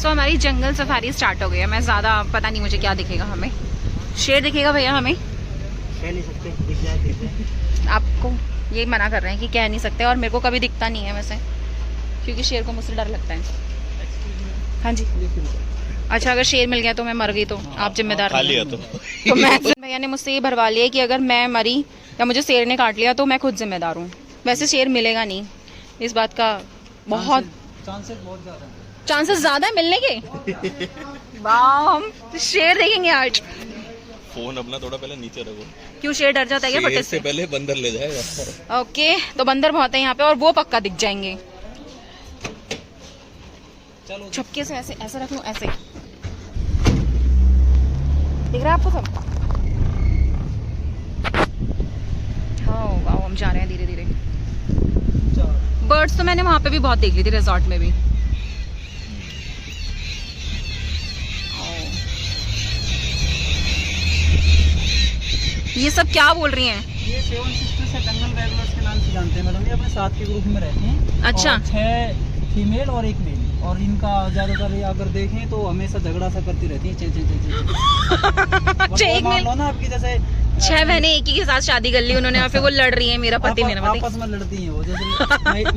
सो हमारी जंगल safari start हो गई है। मैं ज़्यादा पता नहीं मुझे क्या दिखेगा, हमें शेर दिखेगा भैया, हमें कह नहीं सकते, दिख जाए। आपको ये मना कर रहे हैं कि कह नहीं सकते, और मेरे को कभी दिखता नहीं है वैसे, क्योंकि शेर को मुझसे डर लगता है। हाँ जी, अच्छा अगर शेर मिल गया तो मैं मर गई तो आप जिम्मेदार नहीं। तो मैं भैया ने मुझसे ये भरवा लिया कि अगर मैं मरी या मुझे शेर ने काट लिया तो मैं खुद जिम्मेदार हूँ। वैसे शेर मिलेगा नहीं, इस बात का बहुत चांसेस ज़्यादा है मिलने के। वाह, हम शेर देखेंगे आज। फोन अपना थोड़ा पहले नीचे रखो। क्यों, शेर डर जाता है क्या फटे से? पहले बंदर ले जाएगा। ओके, तो बंदर बहुत है यहाँ पे और वो पक्का दिख जाएंगे। छुपके से ऐसे ऐसे रख लूं, ऐसे दिख रहा है आपको सब? हाँ वाह, हम जा रहे हैं धीरे धीरे। बर्ड्स तो मैंने वहां पे भी बहुत देख ली थी, रिजॉर्ट में भी। ये सब क्या बोल रही हैं? ये 7 सिस्टर्स है, जंगल वेवलर्स के नाम से जानते हैं मैडम। ये अपने साथ के ग्रुप में रहती हैं। अच्छा। 6 फीमेल और 1 मेल, और इनका ज्यादातर अगर देखें तो हमेशा झगड़ा सा करती रहती है। एक मेल ना आपकी जैसे 6 बहनें एक ही के साथ शादी कर ली उन्होंने, और फिर वो लड़ रही है, मेरा पति मेरा पति। आपस में लड़ती हैं वो, जैसे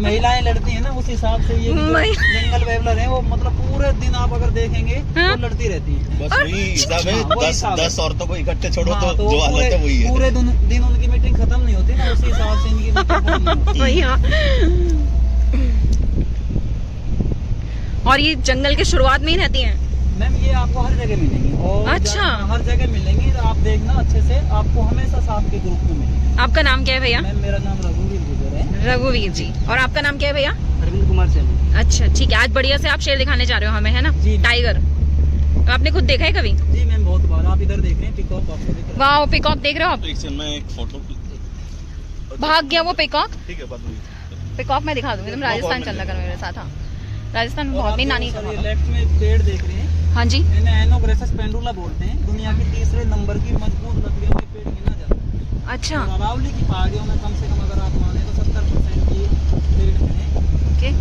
महिलाएं लड़ती हैं ना, उस हिसाब से ये जंगल वेवलर है वो, मतलब पूरे दिन आप अगर देखेंगे तो लड़ती रहती है। बस वही हिसाब है। 10 औरतों को इकट्ठे छोड़ो तो जो हालत है वही है। पूरे दिन उनकी मीटिंग खत्म नहीं होती ना, उसी हिसाब से इनकी मीटिंग। और ये जंगल के शुरुआत में ही रहती हैं मैम? ये आपको हर जगह मिलेंगी। और अच्छा, हर जगह मिलेंगी, तो आप देखना अच्छे से, आपको हमेशा साथ के ग्रुप में मिलेंगी। आपका नाम क्या है भैया? मैम मेरा नाम रघुवीर गुजर है। रघुवीर जी। और आपका नाम क्या है भैया? अरविंद कुमार चैनी। अच्छा ठीक है, आज बढ़िया से आप शेर दिखाने जा रहे हो हमें, है ना? जी। टाइगर तो आपने खुद देखा है कभी? जी मैम, बहुत बार। आप इधर देख रहे हैं, पिकॉक आपको दिख रहा है। वाह, पिकॉक देख रहे हो आप? एक फोटो भाग गया वो पिकॉक। ठीक है, पिकॉक मैं दिखा दूंगी, तुम राजस्थान चलना कर मेरे साथ। हाँ, राजस्थान में बहुत, नहीं नानी का। लेफ्ट में पेड़ देख रहे हैं? हाँ जी, इन्हें एनोग्रेसस पेंडुला बोलते हैं। दुनिया की 3रे नंबर की मजबूत लकड़ियों के पेड़ गिना जाता है। अच्छा। अरावली की पहाड़ियों में कम से कम अगर आप माने तो 70% की पेड़ हैं।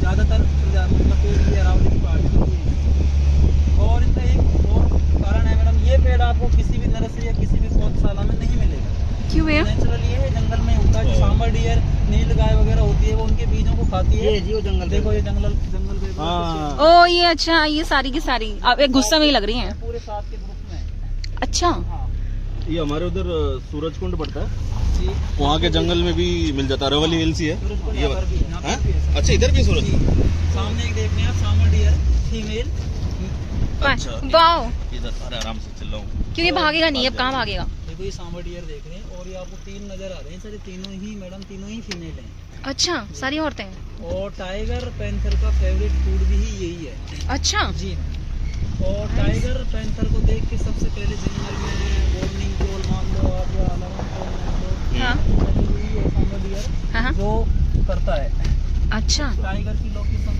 ज्यादातर मतलब पेड़ ये अरावली की पहाड़ियों में हैं। और इनका एक और कारण है मैडम, ये पेड़ आपको किसी भी नर्सरी या किसी भी पौधशाला में नहीं मिलेगा। क्यों भैया? नेचुरली ये जंगल में होता है। सांबर डियर, नील गाय वगैरह होती है, वो उनके बीजों को खाती है। ये जी वो जंगल, देखो ये जंगल ओ ये अच्छा, ये सारी की सारी अब एक गुस्सा में ही लग रही हैं। पूरे साथ के ग्रुप में। अच्छा। ये हमारे उधर सूरजकुंड पड़ता है, वहाँ के जंगल में भी मिल जाता है। रवली हिल्स ही है ये। अच्छा, इधर भी सूरज सामने एक देख रहे हैं आप, सांबर डियर फीमेल। अच्छा, वाओ, इधर अरे आराम से चल रहा हूँ। क्यों ये भागेगा नहीं? अब कहाँ भागेगा? देखो ये सांबर डियर देख रहे हैं, और ये आपको 3 नजर आ रहे हैं सर। तीनों ही मैडम, तीनों ही फीमेल हैं। अच्छा, सारी औरतें? और टाइगर पैंथर का फेवरेट फूड भी यही है। अच्छा जी। और टाइगर पैंथर को देख के सबसे पहले जंगल में वार्निंग कॉल मान लो आप, या अलार्म कॉल मान लो, हाँ। सांबर डियर जो करता है। अच्छा, टाइगर की लोकेशन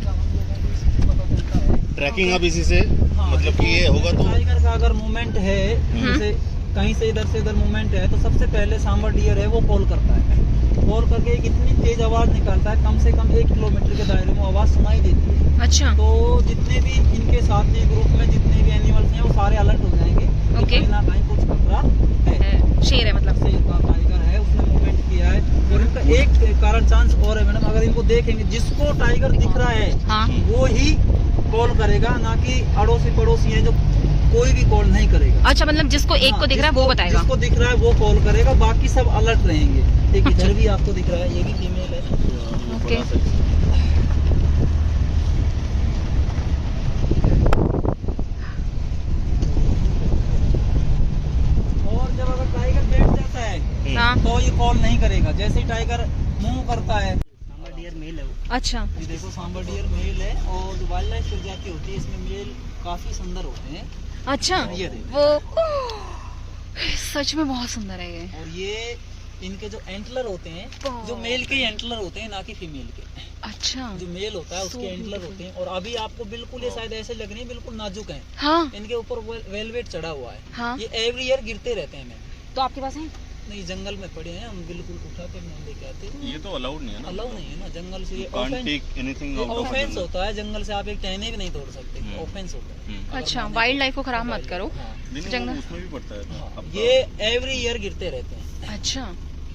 का हम लोगों को इससे पता चलता है। ट्रैकिंग अब इसी से मतलब कि ये होगा तो टाइगर का अगर मूवमेंट है, जैसे कहीं से इधर मूवमेंट है, तो सबसे पहले सांबर डियर है वो कॉल करता है। कॉल करके एक इतनी तेज आवाज निकालता है, कम से कम 1 किलोमीटर के दायरे में आवाज सुनाई देती है। अच्छा। तो जितने भी इनके साथ के ग्रुप में जितने भी एनिमल्स हैं वो सारे अलर्ट हो जाएंगे। ओके। कहीं ना कहीं कुछ खतरा है। शेर है मतलब? शेर का, टाइगर है, उसने मूवमेंट किया है। और इनका एक कारण चांस और है मैडम, अगर इनको देखेंगे, जिसको टाइगर दिख रहा है हाँ। वो ही कॉल करेगा, ना कि अड़ोसी पड़ोसी है जो कोई भी कॉल नहीं करेगा। अच्छा, मतलब जिसको एक को दिख रहा है वो बताएगा? जिसको दिख रहा है वो कॉल करेगा, बाकी सब अलर्ट रहेंगे। एक इधर भी आपको दिख रहा है, ये भी फीमेल है। ओके। और जब अगर टाइगर बैठ जाता है हाँ। तो ये कॉल नहीं करेगा। जैसे ही टाइगर मूव करता है, सांबर डियर मेल है वो। अच्छा। ये देखो सांबर डियर मेल है, और जो वाइल्ड लाइफ प्रजाति होती है इसमें मेल काफी सुंदर होते हैं। अच्छा, ये वो सच में बहुत सुंदर है ये। और ये इनके जो एंटलर होते हैं, जो मेल के एंटलर होते हैं, ना कि फीमेल के। अच्छा। जो मेल होता है उसके एंटलर होते हैं। और अभी आपको बिल्कुल ये शायद ऐसे लग रही है, बिल्कुल नाजुक हैं। हाँ। इनके ऊपर वेलवेट चढ़ा हुआ है। हाँ। ये एवरी ईयर गिरते रहते हैं मैम। तो आपके पास है? नहीं जंगल में पड़े हैं, हम बिल्कुल उठा के नहीं लेके आते। ये तो अलाउड नहीं है ना, अलाउ नहीं है ना जंगल से, ये ऑफेंस होता है। जंगल से आप एक टहनी भी नहीं तोड़ सकते, ऑफेंस होता है। अच्छा, वाइल्ड लाइफ को खराब मत करो। जंगल उसमें भी पड़ता है। ये एवरी ईयर गिरते रहते हैं। अच्छा,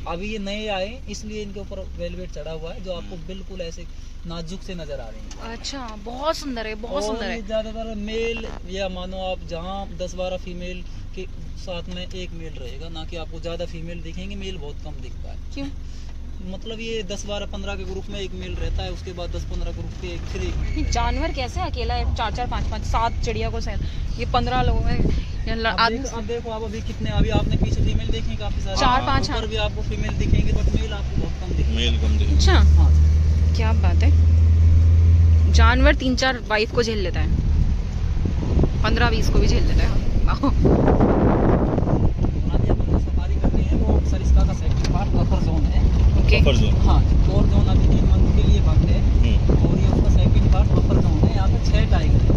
अभी ये नए आए इसलिए इनके ऊपर वेलवेट चढ़ा हुआ है, जो आपको बिल्कुल ऐसे नाजुक से नजर आ रहे हैं। अच्छा, बहुत सुंदर है, बहुत सुंदर है। ज्यादातर मेल, या मानो आप जहाँ 10-12 फीमेल के साथ में एक मेल रहेगा, ना कि आपको ज्यादा फीमेल दिखेंगे। मेल बहुत कम दिखता है। क्यों? मतलब ये 10-12-15 के ग्रुप में एक मेल रहता है, उसके बाद 10-15 ग्रुप के फिर एक। जानवर कैसे अकेला है 4-4, 5-5, 7 चिड़िया को सैर, ये 15 लोगों में अब देखो आप अभी कितने, अभी आपने पीछे फीमेल देखी काफी सारे, 4-5 ऊपर भी आपको फीमेल दिखेंगे, बट मेल आपको बहुत कम दिखेंगे। मेल कम दिखेंगे। अच्छा, हाँ, क्या बात है। जानवर 3-4 वाइफ को झेल लेता है, 15-20 को भी झेल लेता है। सफारी कर रहे हैं वो सरिस्का का सेक्टर पार्ट बफर जोन है। ओके, हाँ, कोर जोन अभी 3 मंथ के लिए बंद है, और ये उसका सेकंड पार्ट बफर जोन है। यहाँ पे 6 टाइगर है।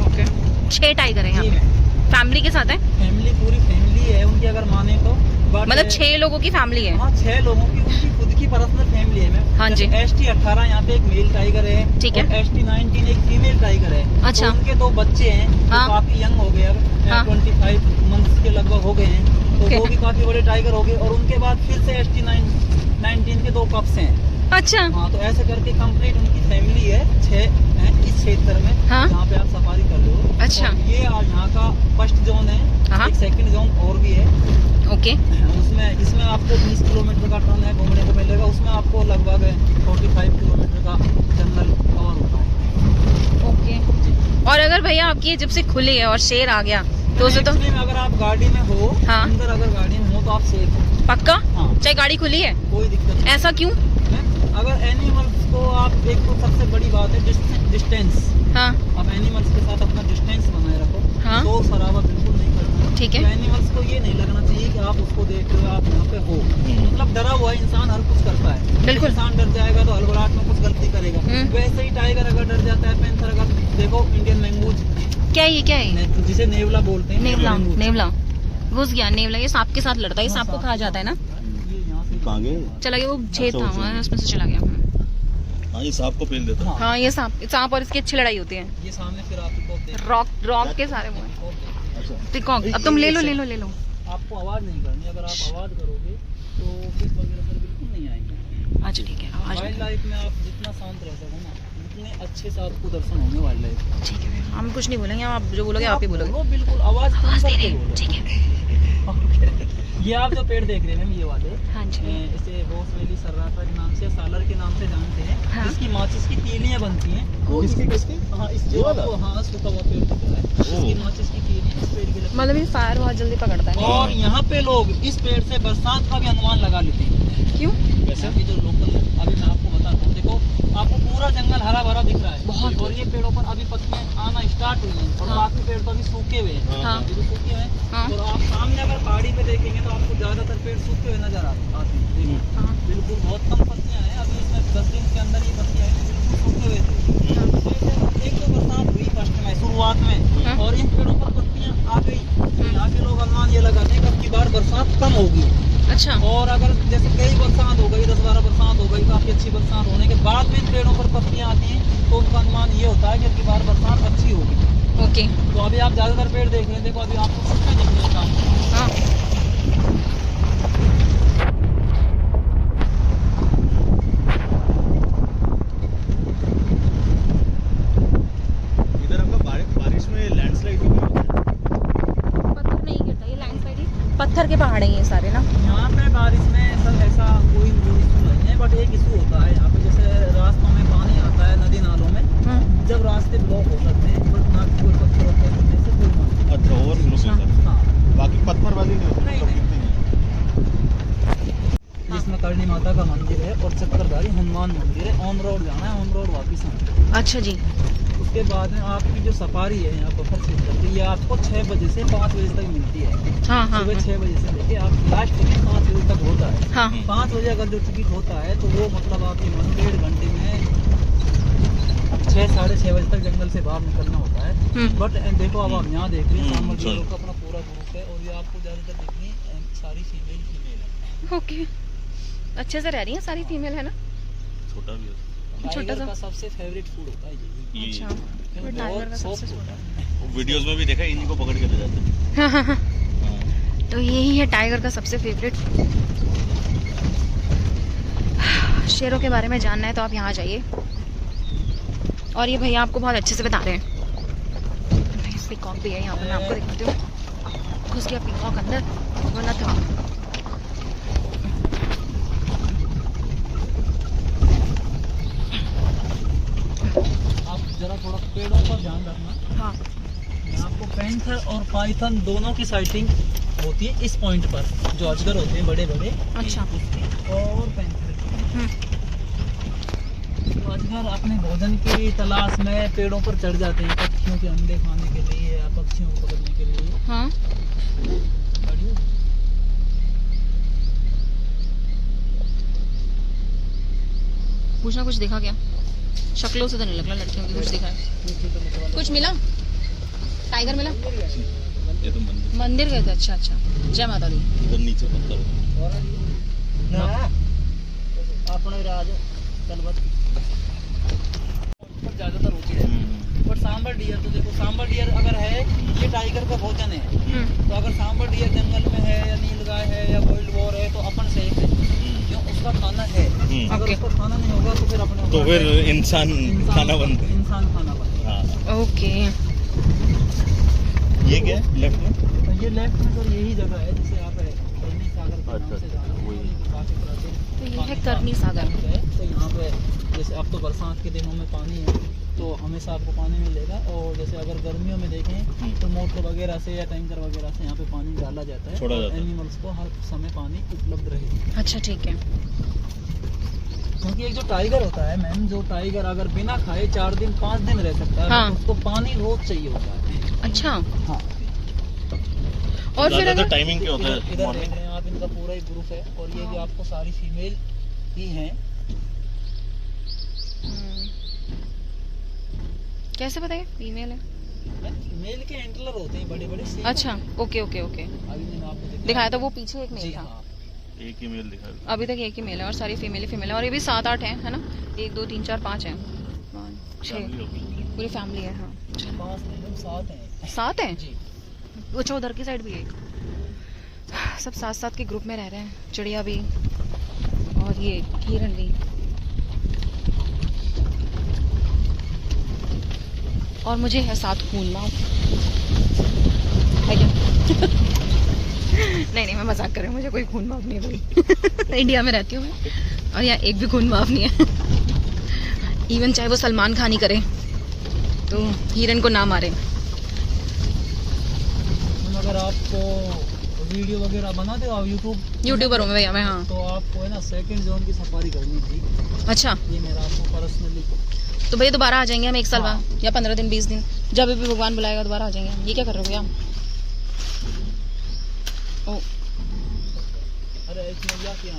ओके, 6 टाइगर है यहाँ पे। फैमिली के साथ है? फैमिली, पूरी फैमिली है उनकी, अगर माने तो। मतलब 6 लोगों की फैमिली है? हाँ, 6 लोगों की उनकी खुद की पर्सनल फैमिली है मैम। हाँ जी। ST 18 यहाँ पे एक मेल टाइगर है, ठीक है। ST 19 एक फीमेल टाइगर है। अच्छा। तो उनके 2 बच्चे हैं, हाँ। तो काफी यंग हो गए, अब हाँ। 25 मंथ्स के लगभग हो गए हैं, तो Okay. वो भी काफी बड़े टाइगर हो गए। और उनके बाद फिर से ST 19 के 2 कप्स हैं। अच्छा, हाँ, तो ऐसे करके कंप्लीट उनकी फैमिली है, 6 हैं इस क्षेत्र में। हाँ। जहाँ पे आप सफारी कर लो। अच्छा। और ये आज यहाँ का फर्स्ट जोन है, हाँ। एक सेकंड जोन और भी है। ओके, उसमें इसमें आपको 20 किलोमीटर का टर्न है, घूमने को मिलेगा। उसमें आपको लगभग 45 किलोमीटर का जंगल कवर होता है। ओके। और अगर भैया आपकी ये जिप्सी खुली है और शेर आ गया तो उसे तो Actually में अगर आप गाड़ी में हो, हाँ। अंदर अगर गाड़ी में हो तो आप सेफ हो। पक्का? हाँ। चाहे गाड़ी खुली है? कोई दिक्कत नहीं। ऐसा क्यों? अगर एनिमल्स को आप, एक तो सबसे बड़ी बात है डिस्टेंस। हाँ, आप एनिमल्स के साथ अपना डिस्टेंस बनाए रखो। हाँ। शोर शराबा बिल्कुल नहीं करना। ठीक है। तो एनिमल्स को ये नहीं लगना चाहिए कि आप उसको देख रहे हो, आप यहाँ पे हो। मतलब डरा हुआ इंसान हर कुछ करता है। बिल्कुल। इंसान डर जाएगा तो हड़बड़ाहट में कुछ गलती करेगा। वैसे ही टाइगर अगर डर जाता है, पैंथर अगर, देखो इंडियन मैंगूज, क्या ये क्या है? जिसे नेवला बोलते हैं। नेवला, मैंगूज। नेवला घुस गया। नेवला ये सांप के साथ लड़ता है, ये सांप को खा जाता है ना? ये यहाँ से कहाँ गए? चला गया, वो छेद अच्छा, था अच्छा। वहाँ, उसमें से चला गया। हाँ, ये सांप को पेल देता है। हाँ, ये सांप और इसकी अच्छी लड़ाई होती है। ये सामने फिर आपको देख- रॉक के सारे वो हैं। अच्छा, पिकॉक, अब तुम ले लो। आपको आवाज नहीं करनी। अगर आप आवाज करोगे तो फिश वगैरह पर बिल्कुल नहीं आएंगे। अच्छा ठीक है, आवाज वाइल्ड लाइफ में आप जितना शांत रह सको ना, उतने अच्छे से आपको दर्शन होंगे वाइल्ड लाइफ। ठीक है, हम कुछ नहीं बोलेंगे, आप जो बोलोगे आप ही बोलोगे। वो बिल्कुल आवाज कम आवाज दे करके रहे हैं, बोलो। ठीक है। ये आप जो पेड़ देख रहे हैं मैम, ये वाले, हाँ जी। इसे रोज वैली सर्राटा के नाम से, सालर के नाम से जानते हैं। हाँ। इसकी माचिस की तीलियां बनती हैं। किसकी? हाँ, इस जो आपको, हाँ, सूखा हुआ पेड़ दिख रहा है, इसकी माचिस की तीलियां इस पेड़ की लगती हैं। मतलब ये फायर बहुत जल्दी पकड़ता है। और यहाँ पे लोग इस पेड़ से बरसात का भी अनुमान लगा लेते हैं। क्यों? वैसे भी जो लोकल, अभी मैं आपको बताता हूँ, देखो आपको पूरा जंगल हरा भरा दिख रहा है बहुत। और ये पेड़ों पर अभी पत्तियां आना स्टार्ट हुई हैं, और हाँ। बाकी पेड़ तो अभी सूखे हुए हैं। हाँ। ये जो सूखे हुए हैं, हाँ। और आप सामने अगर पहाड़ी पे देखेंगे तो आपको ज्यादातर पेड़ सूखे हुए नजर आते हैं। देखो, हाँ। बिल्कुल बहुत कम पत्तियां हैं अभी इसमें। 10 दिन के अंदर ये पत्तियां हैं बिल्कुल सूखे हुए थे। एक तो बरसात हुई फर्स्ट में, शुरुआत हाँ। में, और इन पेड़ों पर पत्तियां आ गई। यहाँ के लोग अनुमान ये लगाते हैं कि अब की बार बरसात कम होगी। अच्छा, और अगर जैसे कई बरसात हो गई, 10-12 बरसात हो गई, काफी अच्छी बरसात होने के बाद में इन पेड़ों पर पत्तियां आती हैं, तो उनका अनुमान ये होता है कि अब की बार बरसात अच्छी होगी। ओके। तो अभी आप ज्यादातर पेड़ देख रहे हैं, देखो अभी आपको सूखे दिख रहे हैं सामने। हाँ, इधर आपका बारिश में लैंडस्लाइड भी होता है। पत्थर नहीं गिरता, ये लैंडस्लाइड ही पत्थर के पहाड़ हैं ये सारे ना। यहाँ पे बारिश में सर ऐसा कोई इशू नहीं है, बट एक इशू होता है यहाँ पे, जैसे रास्तों में पानी आता है, नदी नालों में, जब रास्ते ब्लॉक हो सकते हैं, बट ना कोई पत्थर होते हैं, जैसे कोई मसला। अच्छा, ओवरफ्लो से सर। हाँ, बाकी पत्थरबाजी नहीं होती, नहीं, सब नहीं। गिरते नहीं है। जिसमें करणी माता का मंदिर है और चक्रधारी हनुमान मंदिर है। ऑन रोड जाना है, ऑन रोड वापिस आना है। अच्छा जी। उसके बाद में आपकी जो सफारी है यहाँ बफर क्षेत्र की, ये आपको 6 बजे से 5 बजे तक मिलती है। हाँ हाँ सुबह 6 बजे से लेके आप लास्ट में 5 बजे तक होता है। हाँ। 5 बजे अगर जो टिकट होता है तो वो मतलब आप ये 1.5 घंटे में 6-6:30 बजे तक जंगल से बाहर निकलना होता है। बट देखो अब आप यहाँ देख रहे हैं, सामने लोग का अपना पूरा ग्रुप है, और ये आपको ज़्यादातर दिख रही है सारी फीमेल है। ओके, अच्छे से रह रही हैं सारी फीमेल, है ना? छोटा भी है। छोटा टाइगर सा। का सबसे फेवरेट फूड होता है ये। अच्छा, ये वो टाइगर का बहुत सबसे soft छोटा। होता है। वीडियोस में भी देखा, इन्हीं को पकड़ के ले जाते हैं। हाँ। तो यही है टाइगर का सबसे फेवरेट। शेरों के बारे में जानना है तो आप यहाँ जाइए। और ये भैया आपको बहुत अच्छे से बता रहे हैं। पीकॉक भी है यहाँ पे, मैं आपको दिखाती हूँ। घुस गया पीकॉक अंदर, वरना था। आप जरा थोड़ा पेड़ों पर ध्यान रखना। हाँ, आपको पैंथर और पाइथन दोनों की साइटिंग होती है इस पॉइंट पर, जो अजगर होते हैं बड़े बड़े। अच्छा। और पैंथर तो अजगर अपने भोजन की तलाश में पेड़ों पर चढ़ जाते हैं, पक्षियों के अंडे खाने के लिए या पक्षियों को पकड़ने के लिए। हाँ। पूछना कुछ देखा क्या? शक्लों से तो नहीं लग रहा लड़कियों की कुछ दिखा है। कुछ मिला? टाइगर मिला? ये तो मंदिर गए थे? अच्छा अच्छा, जय माता दी। इधर नीचे पत्थर अपने राज गलबत ज्यादातर होती है। बट सांबर डियर तो देखो, सांबर डियर अगर है ये टाइगर का भोजन है, तो अगर सांबर डियर जंगल में है या नीलगाय है या वाइल्ड बोर है तो अपन सेफ है, क्यों? उसका खाना है। अगर उसका खाना नहीं होगा तो फिर अपने तो फिर इंसान खाना बंद। इंसान खाना बंद। हाँ। ओके। ये क्या है लेफ्ट में? तो ये लेफ्ट में तो यही जगह है जिसे आप करनी सागर के नाम से जाना वही। तो ये है करनी सागर। तो यहाँ पे जैसे अब तो बरसात के दिनों में पानी है तो हमेशा आपको पानी मिलेगा, और जैसे अगर गर्मियों में देखें तो मोटर वगैरह से या टैंकर वगैरह से यहाँ पे पानी डाला जाता है, छोड़ा जाता है। एनिमल्स को हर समय पानी उपलब्ध रहे। अच्छा ठीक है। क्योंकि एक जो टाइगर होता है मैम, जो टाइगर अगर बिना खाए 4 दिन 5 दिन रह सकता है, हाँ। तो उसको पानी रोज चाहिए होता है। अच्छा। हाँ। और फिर अगर टाइमिंग क्या होता है? इधर देख रहे हैं आप, इनका पूरा ही ग्रुप है, और ये भी आपको सारी फीमेल ही हैं। कैसे बताइए फीमेल है? मेल के एंटलर होते हैं बड़े बड़े। अच्छा, ओके ओके ओके। अभी मैंने आपको दिखाया था वो पीछे एक मेल जी था। हाँ। एक ही मेल दिखा। अभी तक एक ही मेल है और सारी फीमेल ही फीमेल है, और ये भी 7-8 हैं, है ना? 1 2 3 4 5 हैं, 6 पूरी फैमिली है। हाँ 5 नहीं 7 हैं। 7 हैं जी। अच्छा, उधर की साइड भी है एक। सब 7-7 के ग्रुप में रह रहे हैं। चिड़िया भी और ये हिरन भी। और मुझे है 7 खून माफ है क्या? नहीं मैं मजाक कर रही हूँ, मुझे कोई खून माफ नहीं हुई। इंडिया में रहती हूँ मैं, और यहाँ एक भी खून माफ नहीं है। इवन चाहे वो सलमान खान ही करे तो हिरन को ना मारे। अगर आपको वीडियो वगैरह बनाते हो आप यूट्यूबर हूँ मैं भैया मैं। हाँ तो आपको है ना सेकंड जोन की सफारी करनी थी। अच्छा, ये मेरा आपको पर्सनली। तो भैया दोबारा आ जाएंगे हम 1 साल बाद, या 15 दिन 20 दिन, जब भी भगवान बुलाएगा दोबारा आ जाएंगे हम। ये क्या कर रहे हो भैया? ओ अरे इसमें क्या किया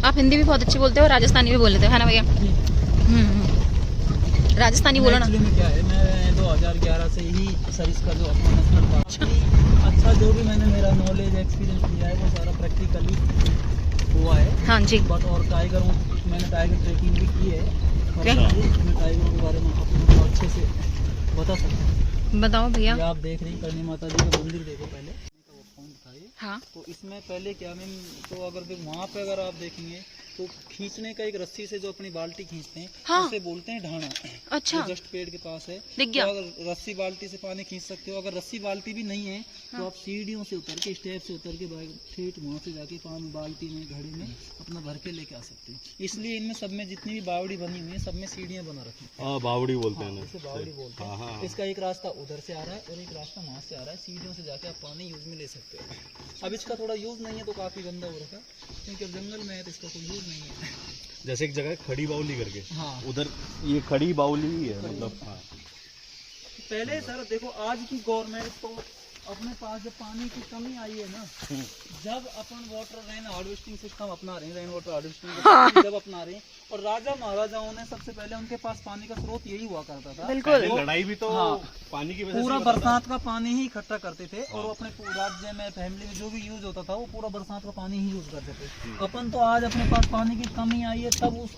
आप हिंदी भी बहुत अच्छी बोलते हो, राजस्थानी भी बोल लेते हो, है ना भैया? राजस्थानी बोलो ना। एक्चुअली में क्या है, मैं 2011 से ही सर्विस का जो अपना नेशनल पार्क, अच्छा जो भी मैंने मेरा नॉलेज एक्सपीरियंस लिया है वो सारा प्रैक्टिकली हुआ है। हाँ जी। बट और टाइगर मैंने टाइगर ट्रेकिंग भी की है, और क्या? मैं टाइगरों के बारे में आपको अच्छे से बता सकता हूँ। बताओ भैया। ये आप देख रही करनी माता जी का मंदिर देखो पहले, वो फोन दिखाइए। हाँ तो इसमें पहले क्या मैम, तो अगर वहाँ पे अगर आप देखेंगे तो खींचने का एक रस्सी से जो अपनी बाल्टी खींचते हैं, हाँ। उसे बोलते हैं ढाना। अच्छा, जस्ट पेड़ के पास है, दिख गया। तो अगर रस्सी बाल्टी से पानी खींच सकते हो, अगर रस्सी बाल्टी भी नहीं है तो आप सीढ़ियों से उतर के, स्टेप से उतर के ठेठ वहाँ से जाके पानी बाल्टी में घड़े में अपना भर के लेके आ सकते हैं। इसलिए इनमें सब में जितनी भी बावड़ी बनी हुई है सब में सीढ़ियाँ बना रखी हैं। हाँ बावड़ी बोलते हैं ना, इसे बावड़ी बोलते हैं। हाँ। इसका एक रास्ता उधर से आ रहा है और एक रास्ता वहाँ से आ रहा है, सीढ़ियों से जाके आप पानी यूज में ले सकते हो। अब इसका थोड़ा यूज नहीं है तो काफी गंदा हो रखा है, क्योंकि अब जंगल में है तो इसका कोई यूज नहीं है। जैसे एक जगह है खड़ी बाउली करके, हाँ उधर ये खड़ी बाउली ही है मतलब। हाँ पहले सर देखो, आज की गवर्नमेंट तो अपने पास जब पानी की कमी आई है ना, जब अपन वाटर रेन हार्वेस्टिंग सिस्टम अपना रहे हैं, रेन वाटर हार्वेस्टिंग जब अपना रहे हैं, और राजा महाराजाओं ने सबसे पहले उनके पास पानी का स्रोत यही हुआ करता था। बिल्कुल। लड़ाई भी तो हाँ, पानी की वजह से पूरा होता था। बरसात का पानी ही इकट्ठा करते थे, और वो अपने राज्य में फैमिली में जो भी यूज होता था वो पूरा बरसात का पानी ही यूज करते थे। अपन तो आज अपने पास पानी की कमी आई है तब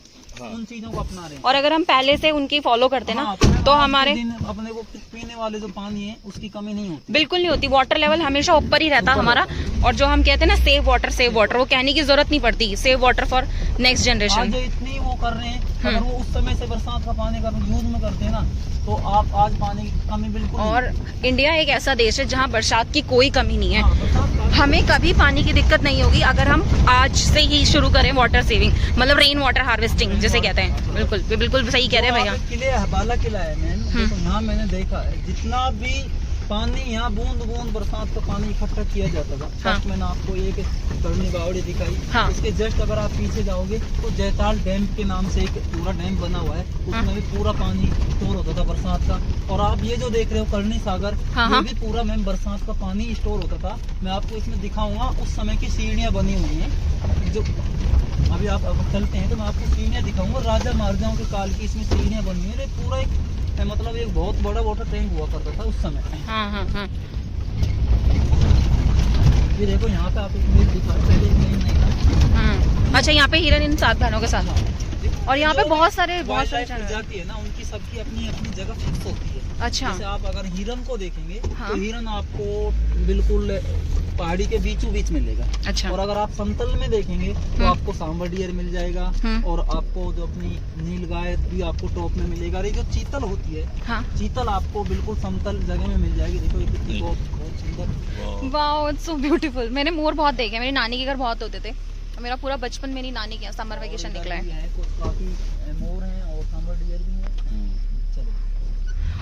उन चीजों को अपना रहे हैं। और अगर हम पहले से उनकी फॉलो करते ना, तो हमारे अपने को पीने वाले जो पानी है उसकी कमी नहीं होती, बिल्कुल नहीं होती। वाटर लेवल हमेशा ऊपर ही रहता हमारा। और जो हम कहते हैं ना सेव वाटर, वो कहने की जरूरत नहीं पड़ती। सेव वाटर फॉर नेक्स्ट आज जनरेशन। जो इतनी वो कर रहे हैं, अगर वो उस समय से बरसात का पानी का यूज में करते हैं ना, तो आप आज पानी की कमी बिल्कुल नहीं और इंडिया एक ऐसा देश है जहाँ बरसात की कोई कमी नहीं है। हाँ, बरसात का हमें कभी पानी की दिक्कत नहीं होगी अगर हम आज से ही शुरू करें वाटर सेविंग, मतलब रेन वाटर हार्वेस्टिंग जिसे कहते हैं। बिल्कुल बिल्कुल सही कह रहे हैं भैया। किले बाला किला है मैम, देखो यहाँ मैंने देखा है जितना भी पानी यहाँ बूंद बूंद बरसात का पानी इकट्ठा किया जाता था। फर्स्ट मैंने आपको एक करनी बावड़ी दिखाई, हाँ। इसके जस्ट अगर आप पीछे जाओगे तो जयताल डैम के नाम से एक पूरा डैम बना हुआ है, उसमें भी पूरा पानी स्टोर होता था बरसात का। और आप ये जो देख रहे हो करनी सागर, ये भी पूरा मैम बरसात का पानी स्टोर होता था। मैं आपको इसमें दिखाऊंगा, उस समय की सीढ़ियाँ बनी हुई हैं। जो अभी आप चलते हैं तो मैं आपको सीढ़ियाँ दिखाऊंगा, राजा महाराजाओं के काल की इसमें सीढ़ियाँ बनी हुई है। पूरा एक मतलब एक बहुत बड़ा वाटर टैंक हुआ करता था उस समय। हाँ हाँ हाँ। ये देखो यहाँ पे आप एक दिखा, पहले नहीं था। अच्छा, यहाँ पे हिरन इन 7 बहनों के साथ। और यहाँ पे बहुत सारे प्रजाति है ना, उनकी सबकी अपनी अपनी जगह फिक्स होती है। अच्छा। जैसे आप अगर हिरन को देखेंगे, हाँ। तो हिरन आपको बिल्कुल पहाड़ी के बीचों बीच मिलेगा। अच्छा। और अगर आप समतल में देखेंगे तो आपको सांबर डियर मिल जाएगा, और आपको जो अपनी नीलगाय भी आपको टॉप में मिलेगा। और ये जो चीतल होती है, हाँ। चीतल आपको बिल्कुल समतल जगह में मिल जाएगी। देखो ये कितनी बहुत सुंदर। Wow, it's so beautiful. मैंने मोर बहुत देखे, मेरी नानी के घर बहुत होते थे। मेरा पूरा बचपन मेरी नानी के यहाँ समर वेकेशन निकला है। काफी मोर हैं और सांबर डियर भी हैं।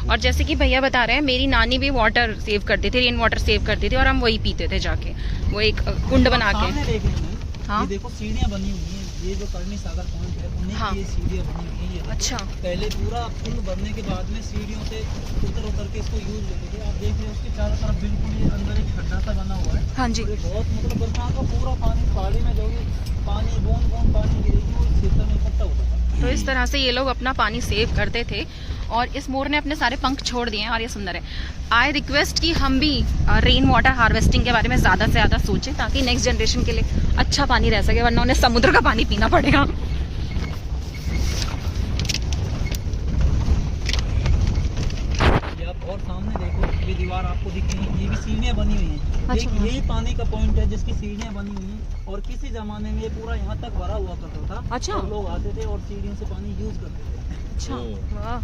और जैसे कि भैया बता रहे हैं, मेरी नानी भी वाटर सेव करती थी, रेन वाटर सेव करती थी, और हम वही पीते थे जाके, वो एक कुंड बना के। सामने देख रहे हैं, हाँ। ये देखो सीढ़ियाँ बनी हुई हैं। ये जो करनी सागर पॉइंट है, उन्हीं हाँ। की ये सीढ़ियाँ बनी हुई हैं। ये देखो। अच्छा। पहले पूरा फुल भरने के बाद में सीढ़ियों से उतर के इसको यूज लेते थे। आप देख रहे हो उसके चारों तरफ बिल्कुल ये अंदर एक खड्डा सा बना हुआ है। हाँ जी। और ये बहुत मतलब बरसात का पूरा पानी पहाड़ी में जो भी पानी बूंद बूंद पानी गिरेगी वो इस क्षेत्र में इकट्ठा होता था। तो इस तरह से ये लोग अपना पानी सेव करते थे। और इस मोर ने अपने सारे पंख छोड़ दिए हैं, और ये सुंदर है। आई रिक्वेस्ट कि हम भी रेन वाटर हार्वेस्टिंग के बारे में ज़्यादा से ज़्यादा सोचें, ताकि नेक्स्ट जनरेशन के लिए अच्छा पानी रह सके, वरना उन्हें समुद्र का पानी पीना पड़ेगा। ये आप और सामने देखो, ये दीवार आपको दिख रही है, ये भी सीढ़ियाँ बनी हुई हैं। अच्छा। यही पानी का पॉइंट है जिसकी सीढ़ियाँ बनी हुई हैं। और किसी जमाने में ये पूरा यहाँ तक भरा हुआ करता था। अच्छा। और लोग आते थे और सीढ़ियों से पानी यूज करते थे। अच्छा, वाह।